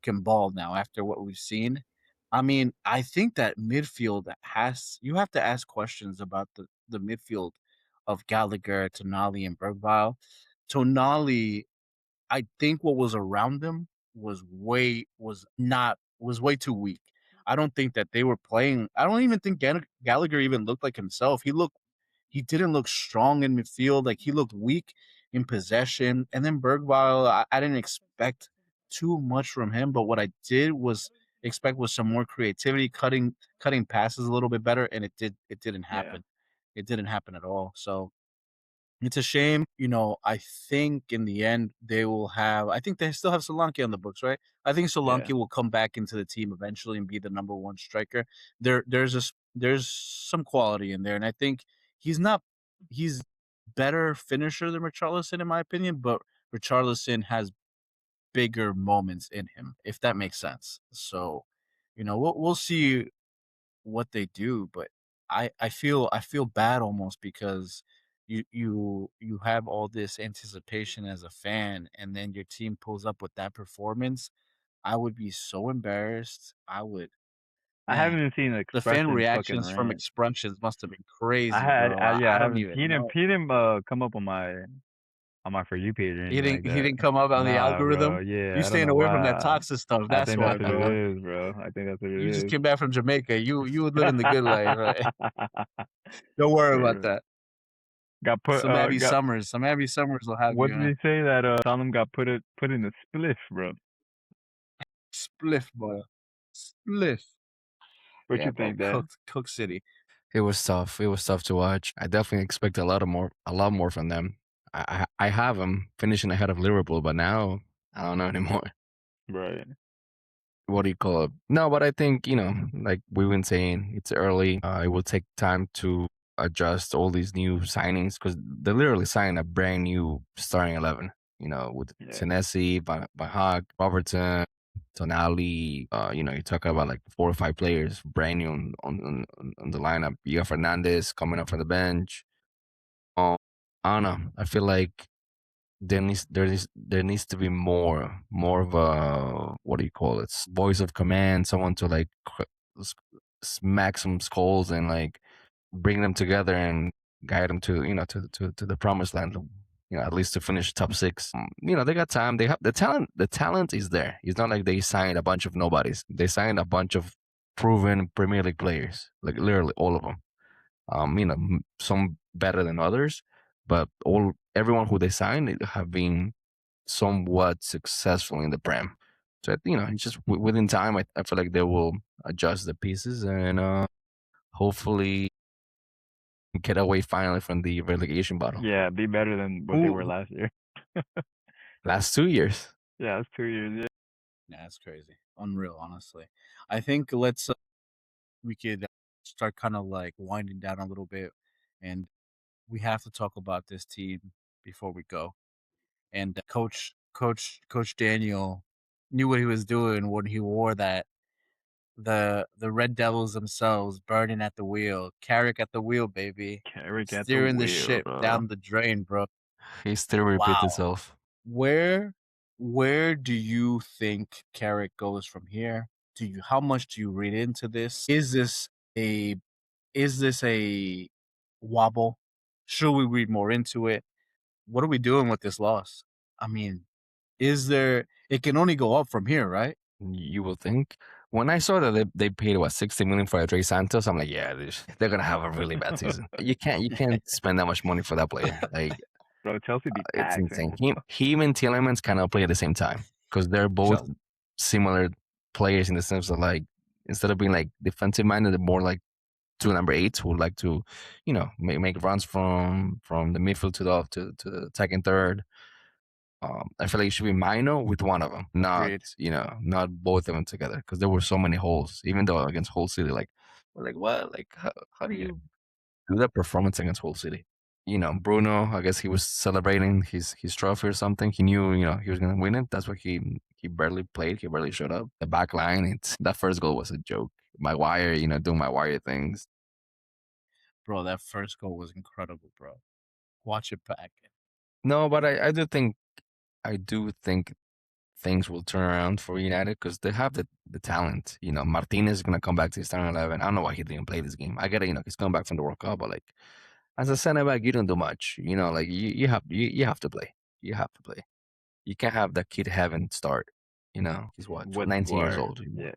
can ball now after what we've seen. I mean, I think that midfield you have to ask questions about the midfield of Gallagher, Tonali, and Bergville. Tonali, I think what was around them was way too weak. I don't think that they were playing. I don't even think Gallagher even looked like himself. he didn't look strong in midfield. Like he looked weak in possession. And then Bergwijn, I didn't expect too much from him, but what I did was expect was some more creativity, cutting passes a little bit better, and it didn't happen. It didn't happen at all. So it's a shame. I think in the end they will have. I think they still have Solanke on the books, right? I think Solanke will come back into the team eventually and be the number one striker. There's some quality in there, and I think he's better finisher than Richarlison in my opinion, but Richarlison has bigger moments in him, if that makes sense. So, we'll see what they do, but I feel bad almost because you have all this anticipation as a fan, and then your team pulls up with that performance. I would be so embarrassed. I haven't Man, even seen the fan Expressions fucking reactions from rant. Expressions must have been crazy, bro. I I don't haven't. even He didn't. know. He didn't come up on my For You page or He anything didn't like he that. didn't come up on the Nah, bro. algorithm. You Yeah, I don't staying know away from that why. toxic stuff. I That's think why, that's what dog. it is, bro. I think that's what You it just is. came back from Jamaica. You were living the good life, right? Don't worry about that. Got put. Some Abby Summers will have What you. did he say that Tottenham got put in a spliff, bro? Spliff, boy. Spliff. What you think, Dan? Cook City. It was tough. It was tough to watch. I definitely expect a lot more from them. I have them finishing ahead of Liverpool, but now I don't know anymore. Right. What do you call it? No, but I think, like we've been saying, it's early. It will take time to adjust all these new signings because they literally signed a brand new starting 11. With Senesi, Van Hag, Robertson, Tonali. You talk about like 4 or 5 players brand new on the lineup. You got Fernandez coming up from the bench. I don't know. I feel like there needs to be more of a, what do you call it, voice of command, someone to like smack some skulls and like bring them together and guide them to to the promised land, at least to finish top 6. They got time, they have the talent is there. It's not like they signed a bunch of nobodies. They signed a bunch of proven Premier League players, like literally all of them. Some better than others, but everyone who they signed have been somewhat successful in the Prem. So it's just within time. I feel like they will adjust the pieces and hopefully get away finally from the relegation battle. Yeah, be better than what they were last year. Last 2 years. Yeah, it's 2 years. Yeah. Yeah, that's crazy. Unreal, honestly. I think we could start kind of like winding down a little bit, and we have to talk about this team before we go. And Coach Daniel knew what he was doing when he wore that the Red Devils themselves burning at the wheel. Carrick at the wheel, baby. Carrick at the Steering the wheel, ship bro. down the drain, bro. History repeats itself. Where do you think Carrick goes from here? How much do you read into this? Is this a wobble? Should we read more into it? What are we doing with this loss? I mean, it can only go up from here, right? You will think. When I saw that they paid 60 million for Andrés Santos, I'm like, yeah, they're gonna have a really bad season. You can't spend that much money for that player. Like, bro, Chelsea be it's taxing. insane. He and Tielemans cannot play at the same time because they're both similar players in the sense of like, instead of being like defensive minded, they're more like 2 number 8s who like to, make runs from the midfield to the attacking third. I feel like it should be Mino with one of them, not both of them together, because there were so many holes. Even though against Hull City, like we're like, what? Like, how do you do that performance against Hull City? Bruno, I guess he was celebrating his trophy or something. He knew, he was gonna win it. That's why he barely played. He barely showed up. The back line, that first goal was a joke. Maguire, doing Maguire things. Bro, that first goal was incredible, bro. Watch it back. No, but I do think things will turn around for United because they have the talent. Martinez is gonna come back to the starting 11. I don't know why he didn't play this game. I get it, he's coming back from the World Cup, but like as a center back, you don't do much. Like you have to play. You have to play. You can't have that kid having start. He's what 19 years old. Yeah.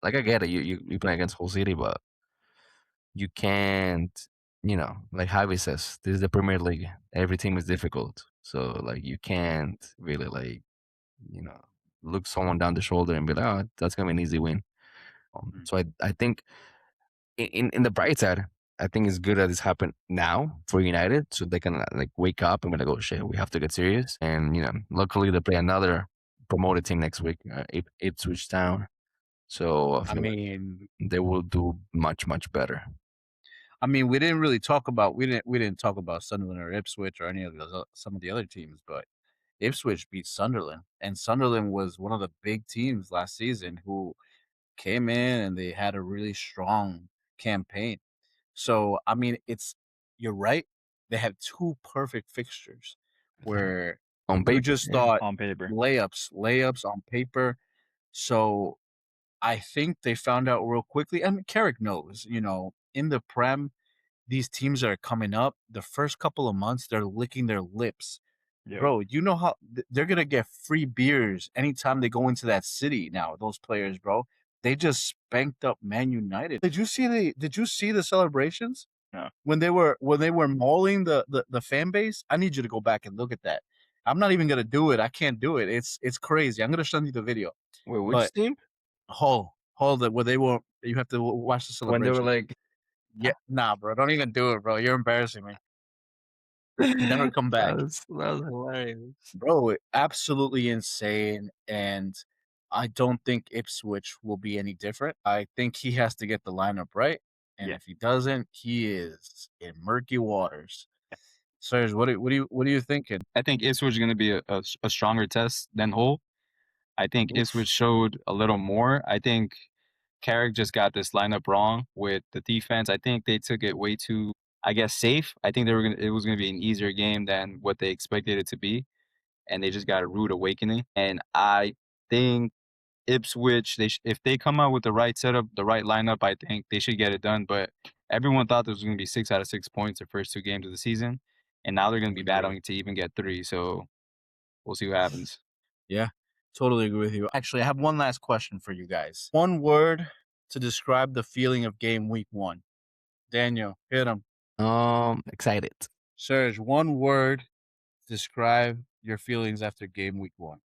Like I get it. You play against Hull City, but you can't like Javi says, this is the Premier League. Every team is difficult. So like you can't really like, look someone down the shoulder and be like, oh, that's gonna be an easy win. So I think in the bright side, I think it's good that this happened now for United, so they can like wake up and be like, oh shit, we have to get serious. And luckily they play another promoted team next week, Ipswich Town. So I I feel like mean, they will do much better. I mean, we didn't talk about Sunderland or Ipswich or any of some of the other teams, but Ipswich beat Sunderland, and Sunderland was one of the big teams last season who came in and they had a really strong campaign. So I mean, you're right. They have two perfect fixtures where On you paper, just yeah. thought On paper. layups on paper. So I think they found out real quickly, and Carrick knows, in the Prem, these teams that are coming up, the first couple of months, they're licking their lips. Yep. Bro, you know how they're going to get free beers anytime they go into that city now, those players, bro. They just spanked up Man United. Did you see the celebrations? No. When they were mauling the fan base? I need you to go back and look at that. I'm not even gonna do it. I can't do it. It's crazy. I'm gonna send you the video. Wait, which But team? hold it. Where they were, you have to watch the When they celebration. were like, Yeah, nah, bro. Don't even do it, bro. You're embarrassing me. Never come back. that was hilarious. Bro, absolutely insane. And I don't think Ipswich will be any different. I think he has to get the lineup right. And Yeah. if he doesn't, he is in murky waters. Serge, what are you thinking? I think Ipswich is going to be a stronger test than Hull. I think Oof. Ipswich showed a little more. I think Carrick just got this lineup wrong with the defense. I think they took it way too, safe. I think it was gonna be an easier game than what they expected it to be, and they just got a rude awakening. And I think Ipswich, if they come out with the right setup, the right lineup, I think they should get it done. But everyone thought this was gonna be 6 out of 6 points the first 2 games of the season, and now they're gonna be battling to even get 3. So we'll see what happens. Yeah, totally agree with you. Actually, I have one last question for you guys. One word to describe the feeling of game week 1. Daniel, hit him. Excited. Serge, one word to describe your feelings after game week 1.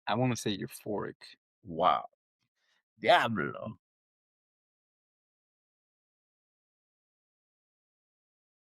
I want to say euphoric. Wow. Diablo.